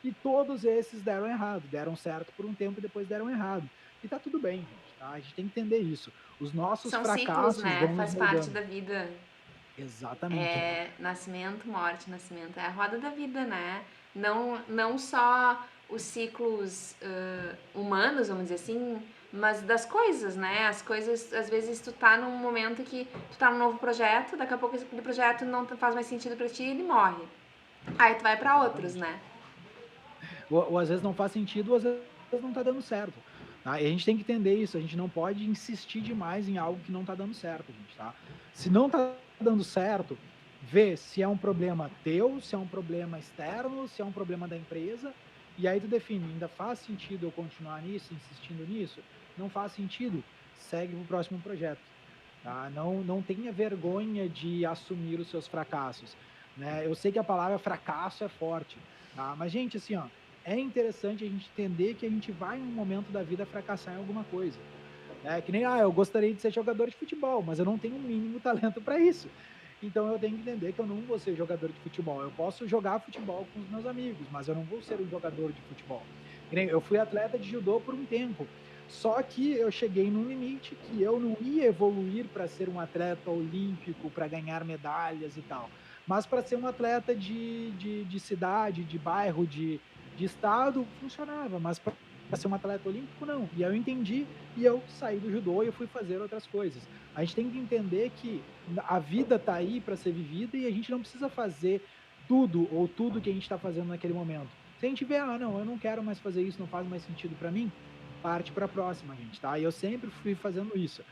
e todos esses deram errado, deram certo por um tempo e depois deram errado. E tá tudo bem, gente, tá? A gente tem que entender isso. Os nossos São ciclos, fracassos né? vão nos Faz parte moldando. da vida. Exatamente. É nascimento, morte, nascimento. É a roda da vida, né? Não só os ciclos humanos, vamos dizer assim, mas das coisas, né? As coisas, às vezes, tu tá num momento que tu tá num novo projeto, daqui a pouco esse projeto não faz mais sentido pra ti e ele morre. Aí tu vai pra outros, Exatamente. né? Ou às vezes não faz sentido, ou às vezes não tá dando certo. Tá? E a gente tem que entender isso, a gente não pode insistir demais em algo que não tá dando certo, gente, tá? Se não tá dando certo, vê se é um problema teu, se é um problema externo, se é um problema da empresa, e aí tu define, ainda faz sentido eu continuar nisso, insistindo nisso? Não faz sentido, segue pro próximo projeto. Tá? Não tenha vergonha de assumir os seus fracassos. Né? Eu sei que a palavra fracasso é forte, tá? Mas, gente, assim, ó, é interessante a gente entender que a gente vai em um momento da vida fracassar em alguma coisa. Né? Que nem, eu gostaria de ser jogador de futebol, mas eu não tenho o mínimo talento para isso. Então eu tenho que entender que eu não vou ser jogador de futebol. Eu posso jogar futebol com os meus amigos, mas eu não vou ser um jogador de futebol. Que nem eu fui atleta de judô por um tempo. Só que eu cheguei num limite que eu não ia evoluir para ser um atleta olímpico, para ganhar medalhas e tal. Mas para ser um atleta de cidade, de bairro, de estado, funcionava. Mas para ser um atleta olímpico, não. E aí eu entendi e eu saí do judô e eu fui fazer outras coisas. A gente tem que entender que a vida está aí para ser vivida e a gente não precisa fazer tudo que a gente está fazendo naquele momento. Se a gente vê, não, eu não quero mais fazer isso, não faz mais sentido para mim, parte para a próxima, gente, tá? E eu sempre fui fazendo isso.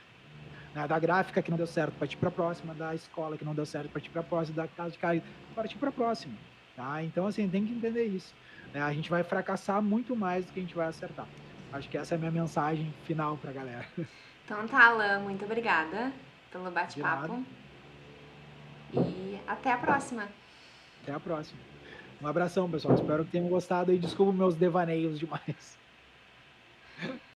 Né? Da gráfica que não deu certo, partir para a próxima, da escola que não deu certo, partir para a próxima, da casa de carne, partir para a próxima. Tá? Então, assim, tem que entender isso. Né? A gente vai fracassar muito mais do que a gente vai acertar. Acho que essa é a minha mensagem final para a galera. Então tá, Alan, muito obrigada pelo De nada. bate-papo e até a próxima. Até a próxima. Um abração, pessoal. Espero que tenham gostado e desculpa meus devaneios demais.